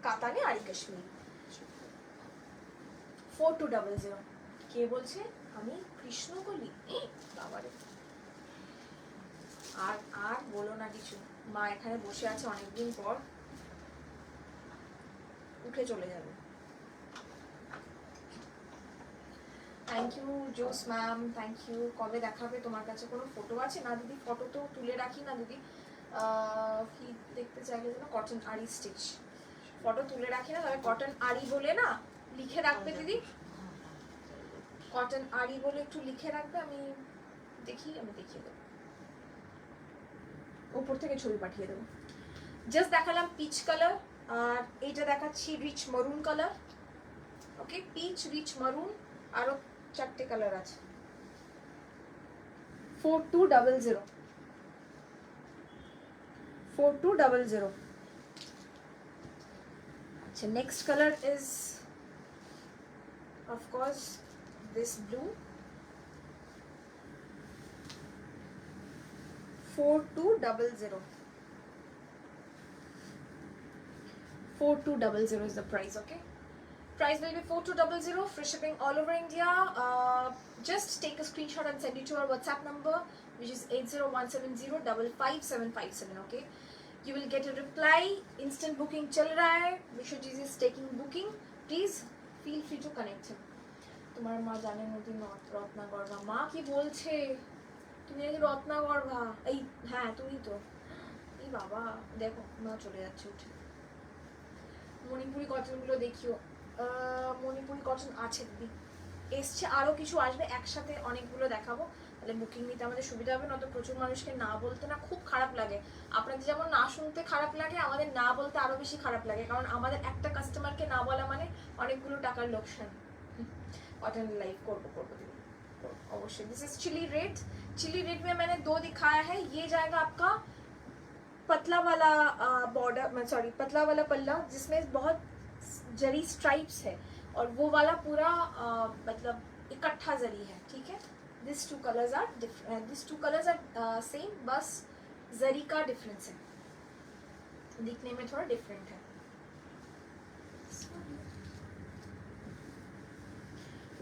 কাতানে আরি কাশ্মীরি। 4200। কে বলছে আমি কৃষ্ণকলি? বাবারে, আর আর বলো না কিছু। মা এখানে বসে আছে অনেকদিন পর, উঠে চলে যাবে। থ্যাংক ইউ জোস ম্যাম, থ্যাংক ইউ। কবে দেখাবে? তোমার কাছে কোনো ফটো আছে? না দিদি, ফটো তো তুলে রাখি না দিদি। কি দেখতে চাইলে যেন কটন আরি স্টিচ, ফটো তুলে রাখি না, তবে কটন আরি বলে না লিখে রাখবে দিদি, কটন আরি বলে একটু লিখে রাখবে, আমি দেখি, আমি দেখিয়ে দেবো, উপর থেকে ছবি পাঠিয়ে দেবো। জাস্ট দেখালাম পিচ কালার, আর এইটা দেখাচ্ছি রিচ মারুন কালার, ওকে। পিচ, রিচ মারুন, আরো 4টে কালার আছে। 4200, 4200। अच्छा, next color is of course this blue, 4200, 4200 is the price, okay. Price will be 4200, free shipping all over India. Just take a screenshot and send it to our WhatsApp number, which is 8017055757, okay. You will get a reply. Instant booking chal raha hai, Vishwajit is taking booking, please feel free to connect him. তোমার মা জানে নতুন রত্না গর্ভা? মা কি বলছে? তুমি নাকি রত্না গর্ভা? এই হ্যাঁ তুমি তো, এই বাবা দেখো মা চলে যাচ্ছে উঠে। মণিপুরি কটনগুলো দেখিও, মণিপুরি কটন আছে দিদি, এসছে, আরও কিছু আসবে, একসাথে অনেকগুলো দেখাবো, তাহলে বুকিং নিতে আমাদের সুবিধা হবে। নয়তো প্রচুর মানুষকে না বলতে না খুব খারাপ লাগে, আপনাদের যেমন না শুনতে খারাপ লাগে, আমাদের না বলতে আরও বেশি খারাপ লাগে, কারণ আমাদের একটা কাস্টমারকে না বলা মানে অনেকগুলো টাকার লোকসান। कॉटन लाइव করবো দিদি, अवश्य। This is chilli red, chilli red में मैंने 2 दिखाया है। ये जाएगा आपका पतला वाला बॉर्डर, सॉरी पतला वाला पल्ला जिसमें बहुत जरी स्ट्राइप्स है, और वो वाला पूरा मतलब इकट्ठा जरी है, ठीक है। This two colours are different, this two colours are same, बस जरी का डिफरेंस है, दिखने में थोड़ा डिफरेंट है।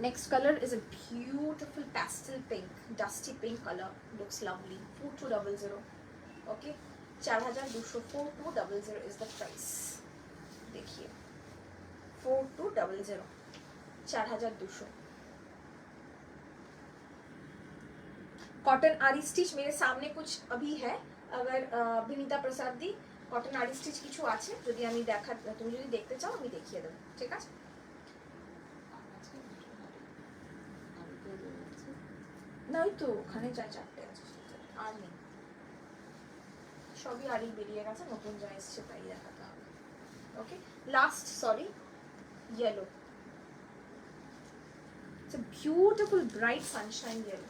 Next color is a beautiful pastel pink, dusty pink color, looks lovely. 4200, okay. 4200, 4200 is the price. देखिए 4200, 4200। कॉटन आरी स्टिच मेरे सामने कुछ अभी है, अगर বিনিতা প্রসাদ দি কটন আরি স্টিচ কিছু আছে, যদি আমি দেখা, তুমি যদি দেখতে চাও আমি দেখিয়ে দেবো, ঠিক আছে। না ওই তো ওখানে 4টে আছে, আর নেই, সবই আরই বেরিয়ে গেছে, নতুন যা এসছে তাই দেখাতে হবে, okay. Last, sorry, yellow, it's a beautiful bright sunshine yellow,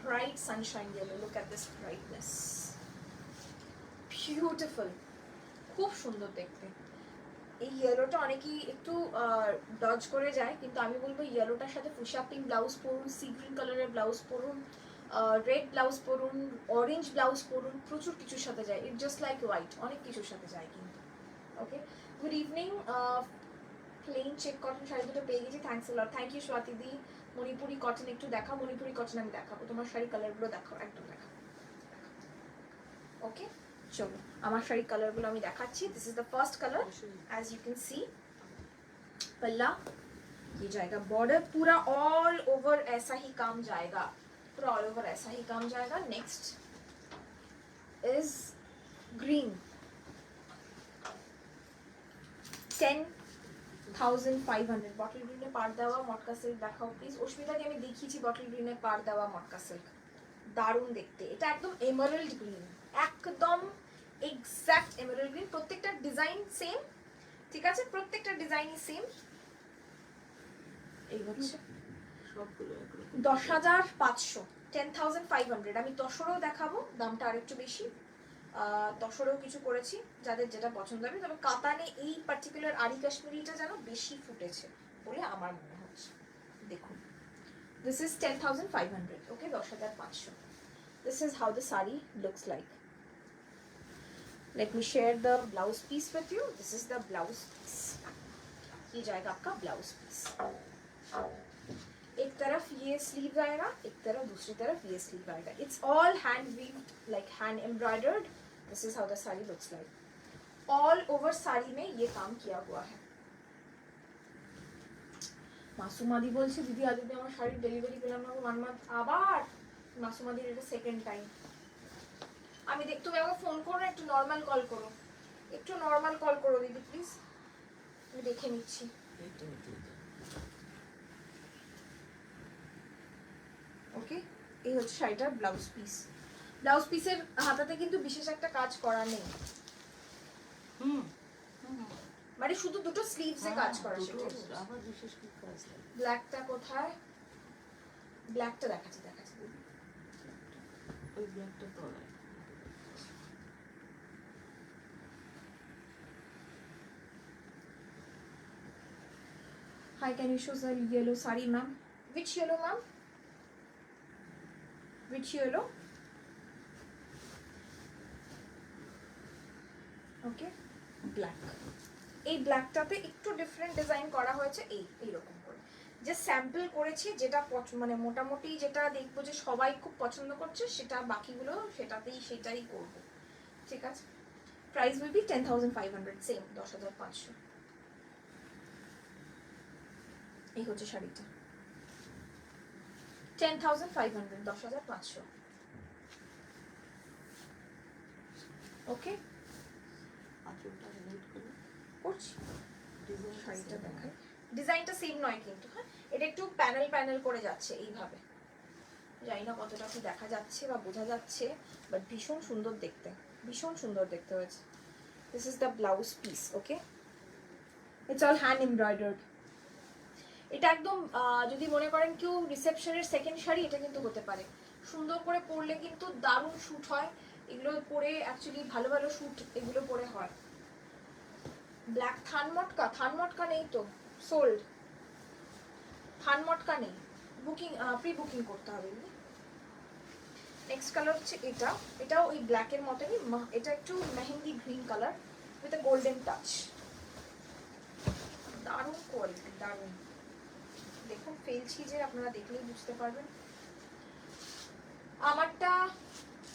bright sunshine yellow, look at this brightness, beautiful, খুব সুন্দর দেখতে। এই ইয়েলোটা অনেকেই একটু ডজ করে যায়, কিন্তু আমি বলবো ইয়েলোটার সাথে ফুশা পিঙ্ক ব্লাউজ পরুন, সি গ্রিন কালারের ব্লাউজ পরুন, রেড ব্লাউজ পরুন, অরেঞ্জ ব্লাউজ পরুন, প্রচুর কিছুর সাথে যায়, ইট জাস্ট লাইক হোয়াইট, অনেক কিছুর সাথে যায় কিন্তু, okay. Good evening. Plain check cotton sari দুটো পেয়ে গেছি, thanks lot. Thank you Swati di. Manipuri cotton একটু দেখাও, মণিপুরি কটন আমি দেখাবো, তোমার শাড়ি কালারগুলো দেখাও, একদম দেখাও। ওকে চলো আমার শাড়ি কালারগুলো আমি দেখাচ্ছি। This is the first colour, as you can see पल्ला ये जाएगा, बॉर्डर पूरा ऑल ओवर ऐसा ही काम जाएगा, पूरा ऑल ओवर ऐसा ही काम जाएगा। नेक्स्ट इज ग्रीन, 10,500 বটল গ্রিনে পার দেওয়া মটকা সিল্ক দেখাও প্লিজ। অস্মিতাকে আমি দেখিয়েছি বটল গ্রিনে পার দেওয়া মটকা সিল্ক, দারুণ দেখতে। এটা একদম এমারাল্ড গ্রিন, একদম এক্স্যাক্ট এমারাল্ড গ্রিন। প্রত্যেকটা ডিজাইন সেম, ঠিক আছে, প্রত্যেকটা ডিজাইনই সেম। এই হচ্ছে সবগুলো একরকম। 10,500, 10,500। আমি তসরেও দেখাবো, দামটা আরেকটু বেশি। তসরেও কিছু করেছি, যাদের যেটা পছন্দ হবে। তবে কাতানে এই পার্টিকুলার আরি কাশ্মীরিটা যেন বেশি ফুটেছে বলে আমার মনে হচ্ছে। দেখুন, this is 10,500, okay, 10,500। This is how the sari looks like. Let me share the blouse piece with you. This is the blouse piece. ये जाएगा आपका ब्लाउज पीस। एक तरफ ये स्लीव आएगा, एक तरफ दूसरी तरफ ये स्लीव आएगा। It's all hand weaved, like hand embroidered. This is how the sari looks like. All over sari में ये काम किया हुआ है। মাসুমাদি বলছে দিদি আজ অব্দি আমার শাড়ির ডেলিভারি পেলাম না, ওয়ান মান্থ। আবার মাসুমাদির এটা সেকেন্ড টাইম। আমি দেখ, তুমি আমাকে ফোন করো, একটু নর্মাল কল করো, একটু নর্মাল কল করো দিদি প্লিজ, আমি দেখে নিচ্ছি। ওকে, এই হচ্ছে শাড়িটার ব্লাউজ পিস। ব্লাউজ পিসের হাতাতে কিন্তু বিশেষ একটা কাজ করা নেই, মানে শুধু দুটো স্লিভসে কাজ করা। সেটা আবার বিশেষ কি কাজ নেই। ব্ল্যাকটা কোথায়? ব্ল্যাকটা দেখাচ্ছি দেখাচ্ছি। ওই ব্ল্যাকটা পরে Hi, can you show the yellow sari, ma'am? Which yellow, ma'am? Which yellow? Okay, black. এই ব্ল্যাকটাতে একটু ডিফারেন্ট ডিজাইন করা হয়েছে, এইরকম করে। যে স্যাম্পল করেছি, যেটা মানে মোটামুটি যেটা দেখবো যে সবাই খুব পছন্দ করছে, সেটা বাকিগুলো সেটাই করব, ঠিক আছে। Price will B 10,500, same 10,500। এই হচ্ছে শাড়িটা, 10,500, 10,500। ওকে, আঁচলটা হাইলাইট করে করছি। ডিজাইন শাড়িটা দেখাই, ডিজাইনটা সেম নয় কিন্তু, হ্যাঁ, এটা একটু প্যানেল প্যানেল করে যাচ্ছে এইভাবে। জানি না কতটা কি দেখা যাচ্ছে বা বোঝা যাচ্ছে, বাট ভীষণ সুন্দর দেখতে, ভীষণ সুন্দর দেখতে হয়েছে। This is the blouse piece, okay. It's all hand embroidered. এটা একদম যদি মনে করেন কেউ রিসেপশনের সেকেন্ড শাড়ি, এটা কিন্তু হতে পারে। সুন্দর করে পরলে কিন্তু দারুণ শ্যুট হয় এগুলো পরে, অ্যাকচুয়ালি ভালো ভালো শ্যুট এগুলো পরে হয়। ব্ল্যাক থানমটকা নেই তো, সোল্ড। থানমটকা নেই, বুকিং প্রি বুকিং করতে হবে। নেক্সট কালার হচ্ছে এটা, এটাও ওই ব্ল্যাকের মতনই, এটা একটু mehendi green colour with a golden touch. দারুণ কোয়ালিটি, দারুণ। দেখুন ফেলছি যে, আপনারা দেখলেই বুঝতে পারবেন।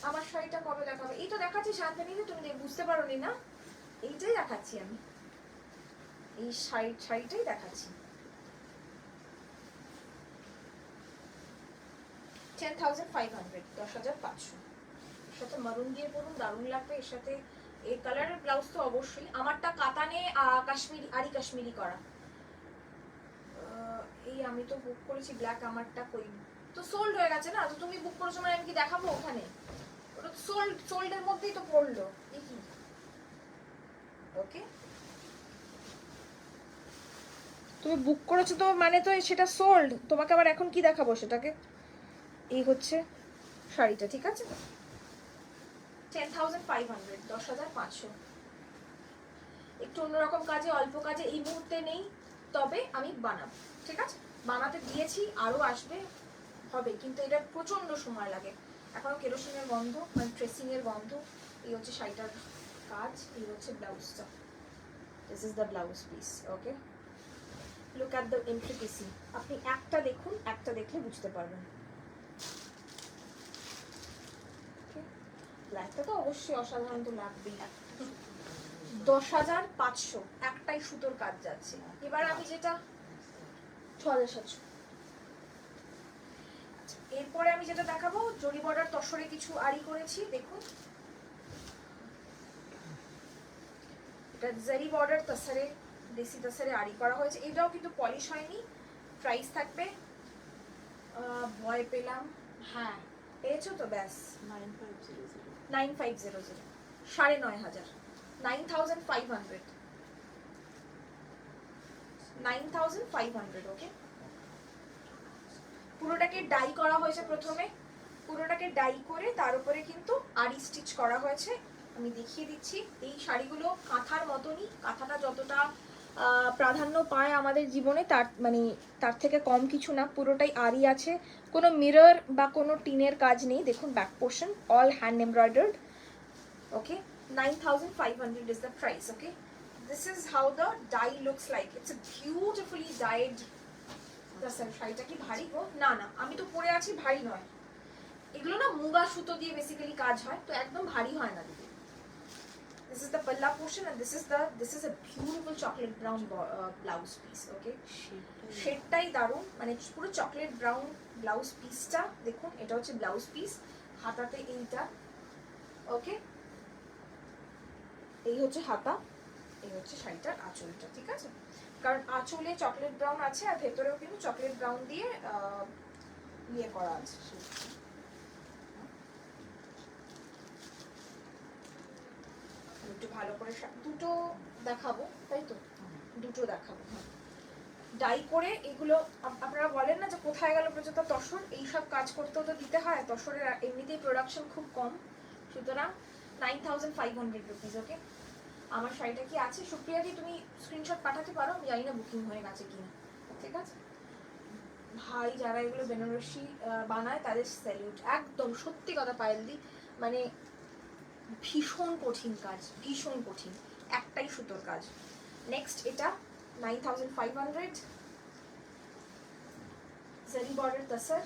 আমার শাড়িটা কবে দেখাবে? এই তো দেখাচ্ছি শান্তনী, তুমি বুঝতে পারোনি না, এইটাই দেখাচ্ছি আমি, এই শাড়িটাই দেখাচ্ছি। 10,500, 10,500। এর সাথে মারুন দিয়ে পরুন, দারুণ লাগবে। এর সাথে এই কালারের ব্লাউজ তো অবশ্যই। আমারটা কাতানে কাশ্মীরি, আরি কাশ্মীরি করা। এই আমি তো বুক করেছি ব্ল্যাক, আমারটা কই তো সোল্ড হয়ে গেছে না, তো তুমি বুক করেছো মানে আমি কি দেখাবো ওখানে? ওটা সোল্ডের মধ্যেই তো পড়লো, দেখি। ওকে, তুমি বুক করেছো তো মানে তো সেটা সোল্ড, তোমাকে আবার এখন কি দেখাবো সেটাকে? এই হচ্ছে শাড়িটা, ঠিক আছে। 10,500, 10,500। একটু অন্যরকম কাজে, অল্প কাজে এই মুহূর্তে নেই, তবে আমি বানাবো, ঠিক আছে। বানাতে দিয়েছি, আরও আসবে, হবে, কিন্তু এটা প্রচণ্ড সময় লাগে। এখনও কেরোসিনের গন্ধ, মানে ট্রেসিংয়ের গন্ধ। এই হচ্ছে শাড়িটার কাজ, এই হচ্ছে ব্লাউজটা। তো this is the blouse piece. Okay, look at the intricacy. আপনি একটা দেখুন, একটা দেখলে বুঝতে পারবেন। ব্ল্যাকটা তো অবশ্যই অসাধারণ, তো লাগবেই। 10,500 একটাই সুতোর কাজ যাচ্ছে। এবার আমি যেটা 6,700। এরপরে আমি যেটা দেখাবো, জরি বর্ডার তসরে কিছু আড়ি করেছি, দেখুন। এটা জারি বর্ডার তসরে, দেশি তসরে আড়ি করা হয়েছে। এটাও কিন্তু পলিশ হয়নি। প্রাইস থাকবে, ভয় পেলাম, হ্যাঁ পেয়েছো তো, ব্যাস 9500, 9,500, 9,500, 9,500। ওকে, পুরোটাকে ডাই করা হয়েছে প্রথমে, পুরোটাকে ডাই করে তার উপরে কিন্তু আড়ি স্টিচ করা হয়েছে। আমি দেখিয়ে দিচ্ছি। এই শাড়িগুলো কাঁথার মতনই, কাঁথাটা যতটা প্রাধান্য পায় আমাদের জীবনে, তার থেকে কম কিছু না। পুরোটাই আড়ি আছে, কোনো মিরর বা কোনো টিনের কাজ নেই। দেখুন back portion all hand embroidered. Okay, 9,500 is the price. Okay, this is how the dye looks like. It's a beautifully dyed. শাড়িটা কি ভারী গো? না না, আমি তো পরে আছি, ভারী নয়। এগুলো না মুগা সুতো দিয়ে বেসিক্যালি কাজ হয়, তো একদম ভারী হয় না দিদি। This is the palla portion and this is a beautiful chocolate brown blouse piece. Okay, শেডটাই দারুণ, মানে পুরো চকলেট ব্রাউন ব্লাউজ পিসটা দেখুন। এটা হচ্ছে ব্লাউজ পিস, হাতাতে এইটা। ওকে, এই হচ্ছে হাতা, এই হচ্ছে শাড়িটার আঁচলটা, ঠিক আছে? কারণ আঁচলে চকলেট ব্রাউন আছে আর ভেতরেও কিন্তু চকলেট ব্রাউন দিয়ে ইয়ে করা আছে। একটু ভালো করে দুটো দেখাবো, তাই তো? দুটো দেখাবো। ডাই করে এগুলো আপনারা বলেন না যে কোথায় গেল প্রচুর তসর, এইসব কাজ করতেও তো দিতে হয়। তসরের এমনিতেই প্রোডাকশন খুব কম, সুতরাং 9,500 রুপিস। ওকে, আমার শাড়িটা কি আছে? সুপ্রিয়া দি তুমি স্ক্রিনশট পাঠাতে পারো, আমি জানি না বুকিং হয়ে গেছে কিনা। ঠিক আছে ভাই, যারা এগুলো বেনারসি বানায় তাদের স্যালিউট। একদম সত্যি কথা পায়েল দি, মানে ভীষণ কঠিন কাজ, ভীষণ কঠিন, একটাই সুতোর কাজ। নেক্সট এটা 9,500 zari border tussar.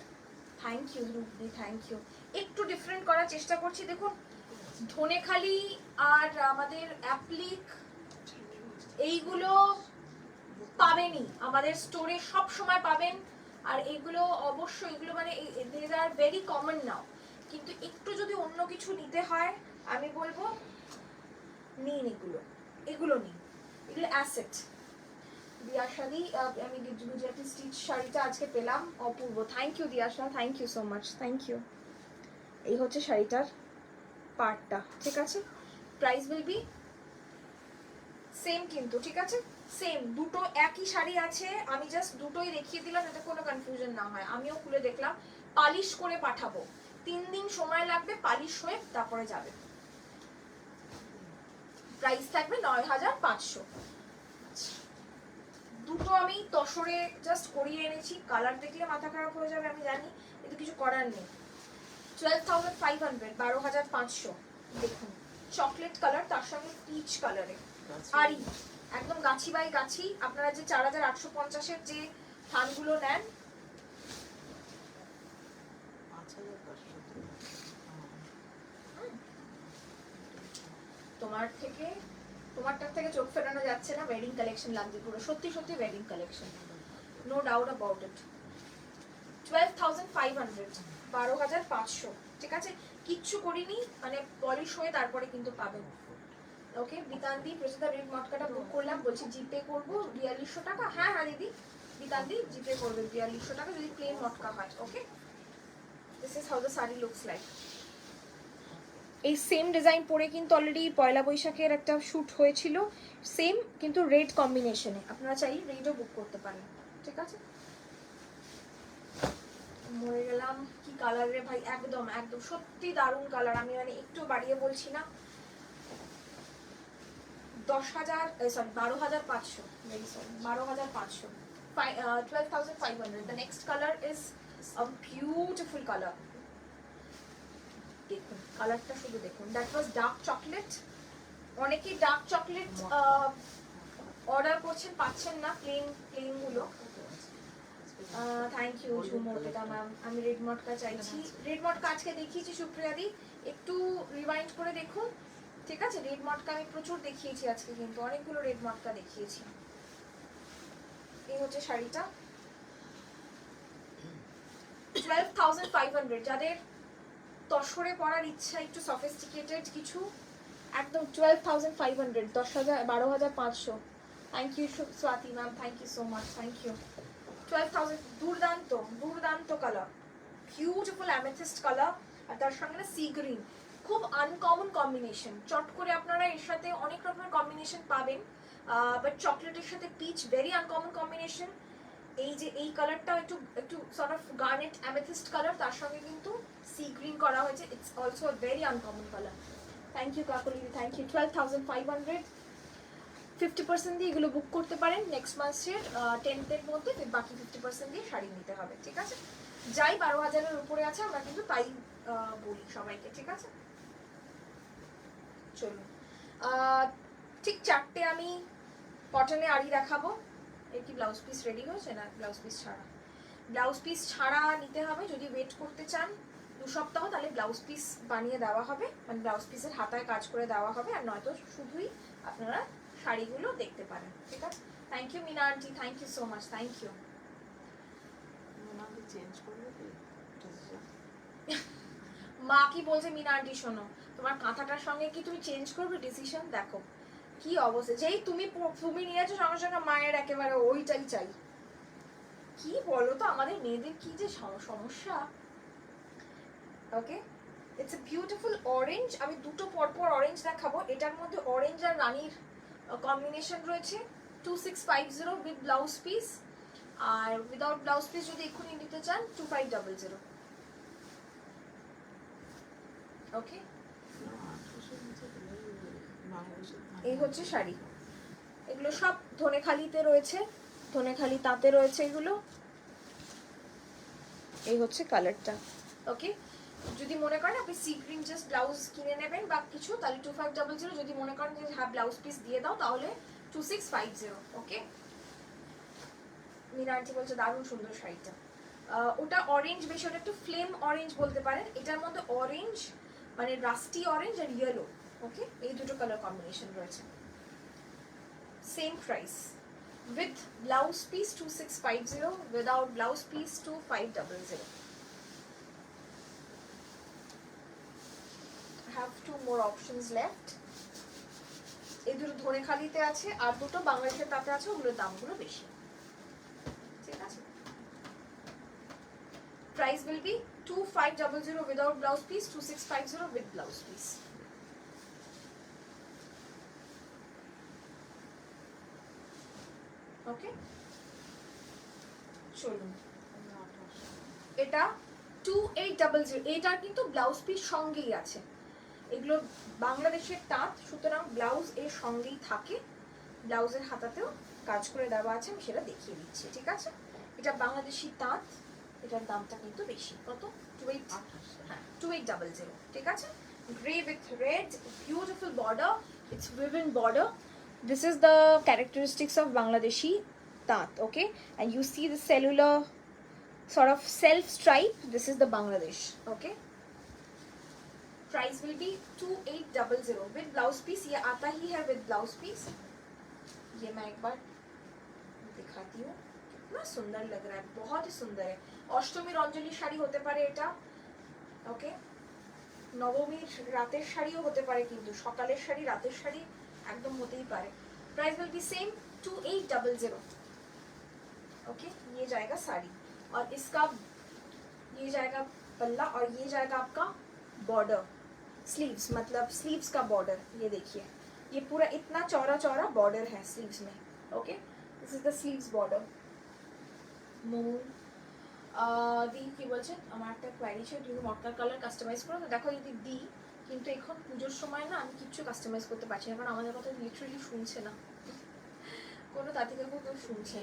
Thank you রূপদি, থ্যাংক ইউ। একটু ডিফারেন্ট করার চেষ্টা করছি। দেখুন ধনেখালি আর আমাদের অ্যাপ্লিক এইগুলো পাবেনই আমাদের স্টোরে, সব সময় পাবেন। আর এগুলো অবশ্যই, এগুলো মানে দে আর ভেরি কমন নাও, কিন্তু একটু যদি অন্য কিছু নিতে হয় আমি বলবো নিন এগুলো, এগুলো নিন, এগুলো অ্যাসেট। দিয়াশাদি, আমি গুজরাটি স্টিচ শাড়িটা আজকে পেলাম, অপূর্ব। Thank you Diyasha, thank you so much, thank you. এই হচ্ছে শাড়িটার পার্টটা, ঠিক আছে? প্রাইস উইল বি সেম কিন্তু, ঠিক আছে? সেম, দুটো একই শাড়ি আছে, আমি জাস্ট দুটোই দেখিয়ে দিলাম যাতে কোনো কনফিউশন না হয়। আমিও খুলে দেখলাম, পালিশ করে পাঠাবো, 3 দিন সময় লাগবে, পালিশ হয়ে তারপরে যাবে। প্রাইস থাকবে 9,500। দুটো আমি তসরে জাস্ট করিয়ে এনেছি, কালার দেখলে মাথা খারাপ হয়ে যাবে আমি জানি, কিন্তু কিছু করার নেই। 12,500, 12,500। দেখুন চকলেট কালার, তার সঙ্গে পিচ কালারে আড়ি, একদম গাছি বাই গাছি। আপনারা যে 4,850-এর যে থানগুলো নেন, তোমারটার থেকে চোখ ফেরানো যাচ্ছে না। ওয়েডিং কালেকশন লাগছে পুরো, সত্যি সত্যি wedding collection, no doubt about it. 12,500, 12,500, ঠিক আছে? কিচ্ছু করিনি, মানে পলিশ হয়ে তারপরে কিন্তু পাবেন। ওকে, বিতান্দি প্রসিদা রেড মটকাটা বুক করলাম, বলছি জিপে করবো 4200 টাকা। হ্যাঁ হ্যাঁ দিদি, বিতান্দি জিপে করবে 4200 টাকা যদি প্লেন মটকা হয়। Okay, this is how the sari looks like. এই সেম ডিজাইন পরে কিন্তু অলরেডি পয়লা বৈশাখের একটা শ্যুট হয়েছিল, সেম কিন্তু রেড কম্বিনেশনে। আপনারা চাইলে রেডও বুক করতে পারেন, ঠিক আছে? মরে গেলাম, কি কালার রে ভাই, একদম একদম সত্যি দারুণ কালার, আমি মানে একটু বাড়িয়ে বলছি না। 12,500, very sorry, 12,500, 12,500. The next color is a beautiful color. দেখুন কালারটা শুধু দেখুন, দ্যাট ওয়াজ ডার্ক চকলেট। অনেকেই ডার্ক চকলেট অর্ডার করছেন পাচ্ছেন না প্লেন গুলো। Thank you Jhumota ma'am. আমি রেড মটকা চাইছি। রেড মটকা আজকে দেখিয়েছি সুপ্রিয়াদি, একটু রিওয়াইন্ড করে দেখুন, ঠিক আছে? রেড মটকা আমি প্রচুর দেখিয়েছি আজকে, কিন্তু অনেকগুলো রেড মটকা দেখিয়েছি। এই হচ্ছে শাড়িটা 12,500। যাদের তসরে পরার ইচ্ছা, একটু সফিস্টিকেটেড কিছু, একদম 12,500, 10,000, 12,500। Thank you Swati ma'am, thank you so much, thank you. 12,000। দুর্দান্ত দুর্দান্ত কালার, বিউটিফুল অ্যামেথিস্ট কালার, আর তার সঙ্গে না সি গ্রিন, খুব আনকমন কম্বিনেশন। চট করে আপনারা এর সাথে অনেক রকমের কম্বিনেশন পাবেন, বাট চকলেটের সাথে পিচ ভেরি আনকমন কম্বিনেশন। এই যে এই কালারটাও একটু একটু sort of garnet amethyst colour, তার সঙ্গে কিন্তু সি গ্রিন করা হয়েছে। It's also a very uncommon colour. Thank you Kakoli, thank you. 12,500, 50% দিয়ে এগুলো বুক করতে পারেন নেক্সট মাসের 10th মধ্যে, বাকি 50% দিয়ে শাড়ি নিতে হবে, ঠিক আছে? যাই 12,000-এর উপরে আছে আমরা কিন্তু তাই বলি সবাইকে, ঠিক আছে? চলুন, ঠিক 4টে আমি কটনে আড়ি দেখাবো। এর কি ব্লাউজ পিস রেডি হয়েছে? না, ব্লাউজ পিস ছাড়া। ব্লাউজ পিস ছাড়া নিতে হবে যদি ওয়েট করতে চান 2 সপ্তাহ, তাহলে ব্লাউজ পিস বানিয়ে দেওয়া হবে, মানে ব্লাউজ পিসের হাতায় কাজ করে দেওয়া হবে, আর নয়তো শুধুই আপনারা শাড়িগুলো দেখতে পারেন, ঠিক আছে? Thank you Mina aunty, thank you so much, thank you. Change করবে কি? মা কি বলছে মিনা আন্টি, শোনো, তোমার কাঁথাটার সঙ্গে কি তুমি চেঞ্জ করবে ডিসিশন? দেখো কি অবস্থা, যেই তুমি নিয়েছো সঙ্গে সঙ্গে মায়ের একেবারে ওইটাই চাই। কি বলো তো, আমাদের মেয়েদের কি যে সমস্যা। ওকে, ইটস এ বিউটিফুল অরেঞ্জ। আমি দুটো পরপর অরেঞ্জ দেখাবো। এটার মধ্যে অরেঞ্জ আর রানীর কম্বিনেশন রয়েছে। 2650 উইথ ব্লাউজ পিস, আর উইদাউট ব্লাউজ পিস যদি এক্ষুনি নিতে চান 2500। ওকে, এই হচ্ছে শাড়ি। এগুলো সব ধনেখালিতে রয়েছে, ধনেখালি তাঁতে রয়েছে এগুলো। এই হচ্ছে কালারটা। ওকে, যদি মনে করেন আপনি সি গ্রিন জাস্ট ব্লাউজ কিনে নেবেন বা কিছু, তাহলে 2500। যদি মনে করেন যে হ্যাঁ ব্লাউজ পিস দিয়ে দাও, তাহলে 2650। ওকে, মীরা আন্টি বলছে দারুণ সুন্দর শাড়িটা। ওটা অরেঞ্জ বেশি, ওটা একটু ফ্লেম অরেঞ্জ বলতে পারেন। এটার মধ্যে অরেঞ্জ মানে রাস্টি অরেঞ্জ আর ইয়েলো। ওকে, এই দুটো কালার কম্বিনেশন রয়েছে। Same price, with blouse piece 2650, without blouse piece 2500. I have 2 more options left. এই দুটো ধনেখালিতে আছে, আর দুটো বাংলাদেশের তাতে আছে, ওগুলোর দামগুলো বেশি, ঠিক আছে? Price will be 2500 without blouse piece, 2650 with blouse piece. ওকে, চলুন। এটা 2800, এটার কিন্তু ব্লাউজ পিস সঙ্গেই আছে। এগুলো বাংলাদেশের তাঁত, সুতরাং ব্লাউজ এর সঙ্গেই থাকে, ব্লাউজের হাতাতেও কাজ করে দেওয়া আছে, আমি সেটা দেখিয়ে দিচ্ছি, ঠিক আছে? এটা বাংলাদেশি তাঁত, এটার দামটা কিন্তু বেশি। কত? 2800, ঠিক আছে? Grey with red, beautiful border, it's woven border. This is the characteristics of Bangladeshi taat, okay? And you see the cellular sort of self stripe. This is the Bangladesh, okay? Price will be 2800 with blouse piece. ये आता ही है with blouse piece. ये मैं एक बार दिखाती हूँ, कितना सुंदर लग रहा है, बहुत ही सुंदर है। অষ্টমীর অঞ্জলি শাড়ি হতে পারে এটা, ওকে? নবমীর রাতের শাড়িও হতে পারে, কিন্তু সকালের শাড়ি রাতের শাড়ি একদম হতেই পারে। Price will be same 2800। Okay, ये जाएगा साड़ी, और इसका ये जाएगा पल्ला, और ये जाएगा आपका बॉर्डर, स्लीव्स, मतलब स्लीव्स का बॉर्डर। ये देखिए, ये पूरा इतना चौड़ा चौड़ा बॉर्डर है स्लीव्स में। Okay, this is the sleeves border. Moon di কি বলছেন, আমার একটা কোয়ারি ছিল, তুমি মটকার কালার কাস্টমাইজ করো। তো দেখো যদি দিই, কিন্তু এখন পুজোর সময় না আমি কিচ্ছু কাস্টমাইজ করতে পারছি না, কারণ আমাদের কথা লিটারালি শুনছে না কোনো তাঁতি কাকু, কেউ শুনছে।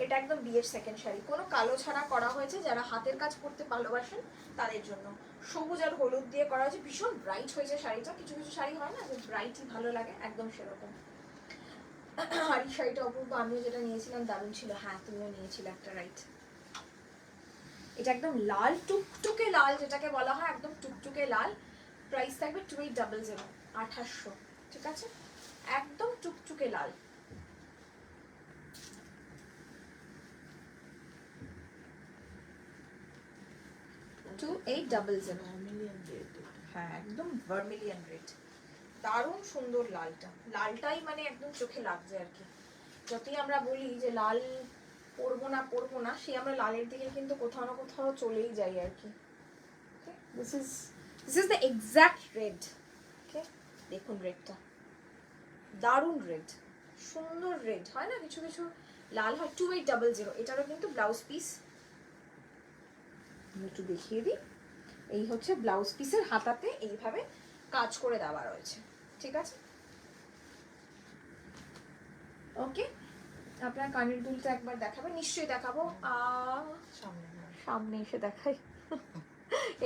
এটা একদম বিয়ের সেকেন্ড শাড়ি, কোনো কালো ছাড়া করা হয়েছে, যারা হাতের কাজ করতে ভালোবাসেন তাদের জন্য। সবুজ আর হলুদ দিয়ে করা হয়েছে, ভীষণ ব্রাইট হয়েছে শাড়িটা। কিছু কিছু শাড়ি হয় না যে ব্রাইটই ভালো লাগে, একদম সেরকম। আর এই শাড়িটা অপূর্ব, আমিও যেটা নিয়েছিলাম দারুণ ছিল। হ্যাঁ তুমিও নিয়েছিলে একটা, রাইট। এটা একদম লাল, টুকটুকে লাল যেটাকে বলা হয়, একদম টুকটুকে লাল। প্রাইস থাকবে 2800, 2800, ঠিক আছে, একদম টুকটুকে লাল। হ্যাঁ একদম ভার্মিলিয়ন রেড, দারুণ সুন্দর লালটা। লালটাই মানে একদম চোখে লাগছে আর কি। যতই আমরা বলি যে লাল পরবো না, সে আমরা লালের দিকে কিন্তু কোথাও না কোথাও চলেই যাই আর কি। This is the exact red. Okay, দেখুন রেডটা দারুণ রেড, সুন্দর রেড হয় না, কিছু কিছু লাল হয়। 2800, এটারও কিন্তু ব্লাউজ পিস একটু দেখিয়ে দিই। এই হচ্ছে ব্লাউজ পিসের হাতাতে এইভাবে কাজ করে দেওয়া রয়েছে, ঠিক আছে। ওকে, আপনার কানের দুলটা একবার দেখাবেন? নিশ্চয়ই দেখাবো। সামনে এসে দেখাই,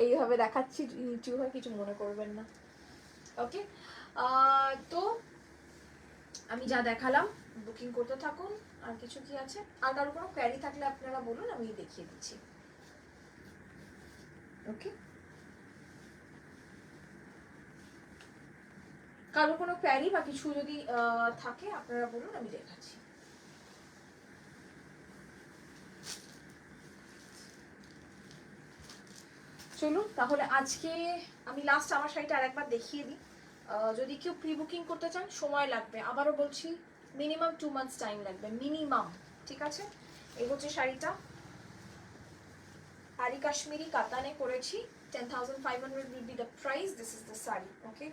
এইভাবে দেখাচ্ছি নিচু হয়, কিছু মনে করবেন না। ওকে, তো আমি যা দেখালাম বুকিং করতে থাকুন। আর কিছু কি আছে? আর কারো কোনো কোয়ারি থাকলে আপনারা বলুন, আমি দেখিয়ে দিচ্ছি। ওকে, কারো কোনো কোয়ারি বা কিছু যদি থাকে আপনারা বলুন, আমি দেখাচ্ছি। চলুন তাহলে আজকে আমি লাস্ট আমার শাড়িটা আরেকবার দেখিয়ে দিই। যদি কেউ প্রি বুকিং করতে চান সময় লাগবে, আবারও বলছি মিনিমাম 2 মান্থস টাইম লাগবে, মিনিমাম, ঠিক আছে। এই হচ্ছে শাড়িটা, আরি কাশ্মীরি কাতানে করেছি। 10,500 will be the price. This is the saree, okay?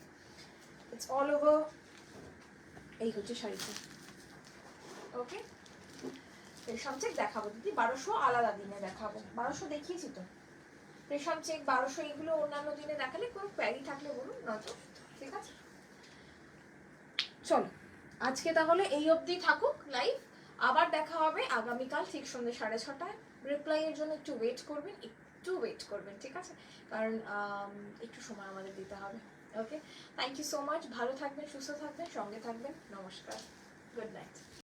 It's all over. এই হচ্ছে শাড়িটা, ওকে। রেশম চেক দেখাবো দিদি, 1200 আলাদা দিনে দেখাবো। 1200 দেখিয়েছি তো, রেশম চেক 1200, এগুলো অন্যান্য দিনে দেখালে কোনো কোয়ারি থাকলে বলুন, নয়তো ঠিক আছে। চলো আজকে তাহলে এই অবধি থাকুক লাইভ, আবার দেখা হবে আগামীকাল ঠিক সন্ধ্যে 6:30টায়। রিপ্লাইয়ের জন্য একটু ওয়েট করবেন, ঠিক আছে, কারণ একটু সময় আমাদের দিতে হবে। ওকে, থ্যাংক ইউ সো মাচ, ভালো থাকবেন, সুস্থ থাকবেন, সঙ্গে থাকবেন, নমস্কার, গুড নাইট।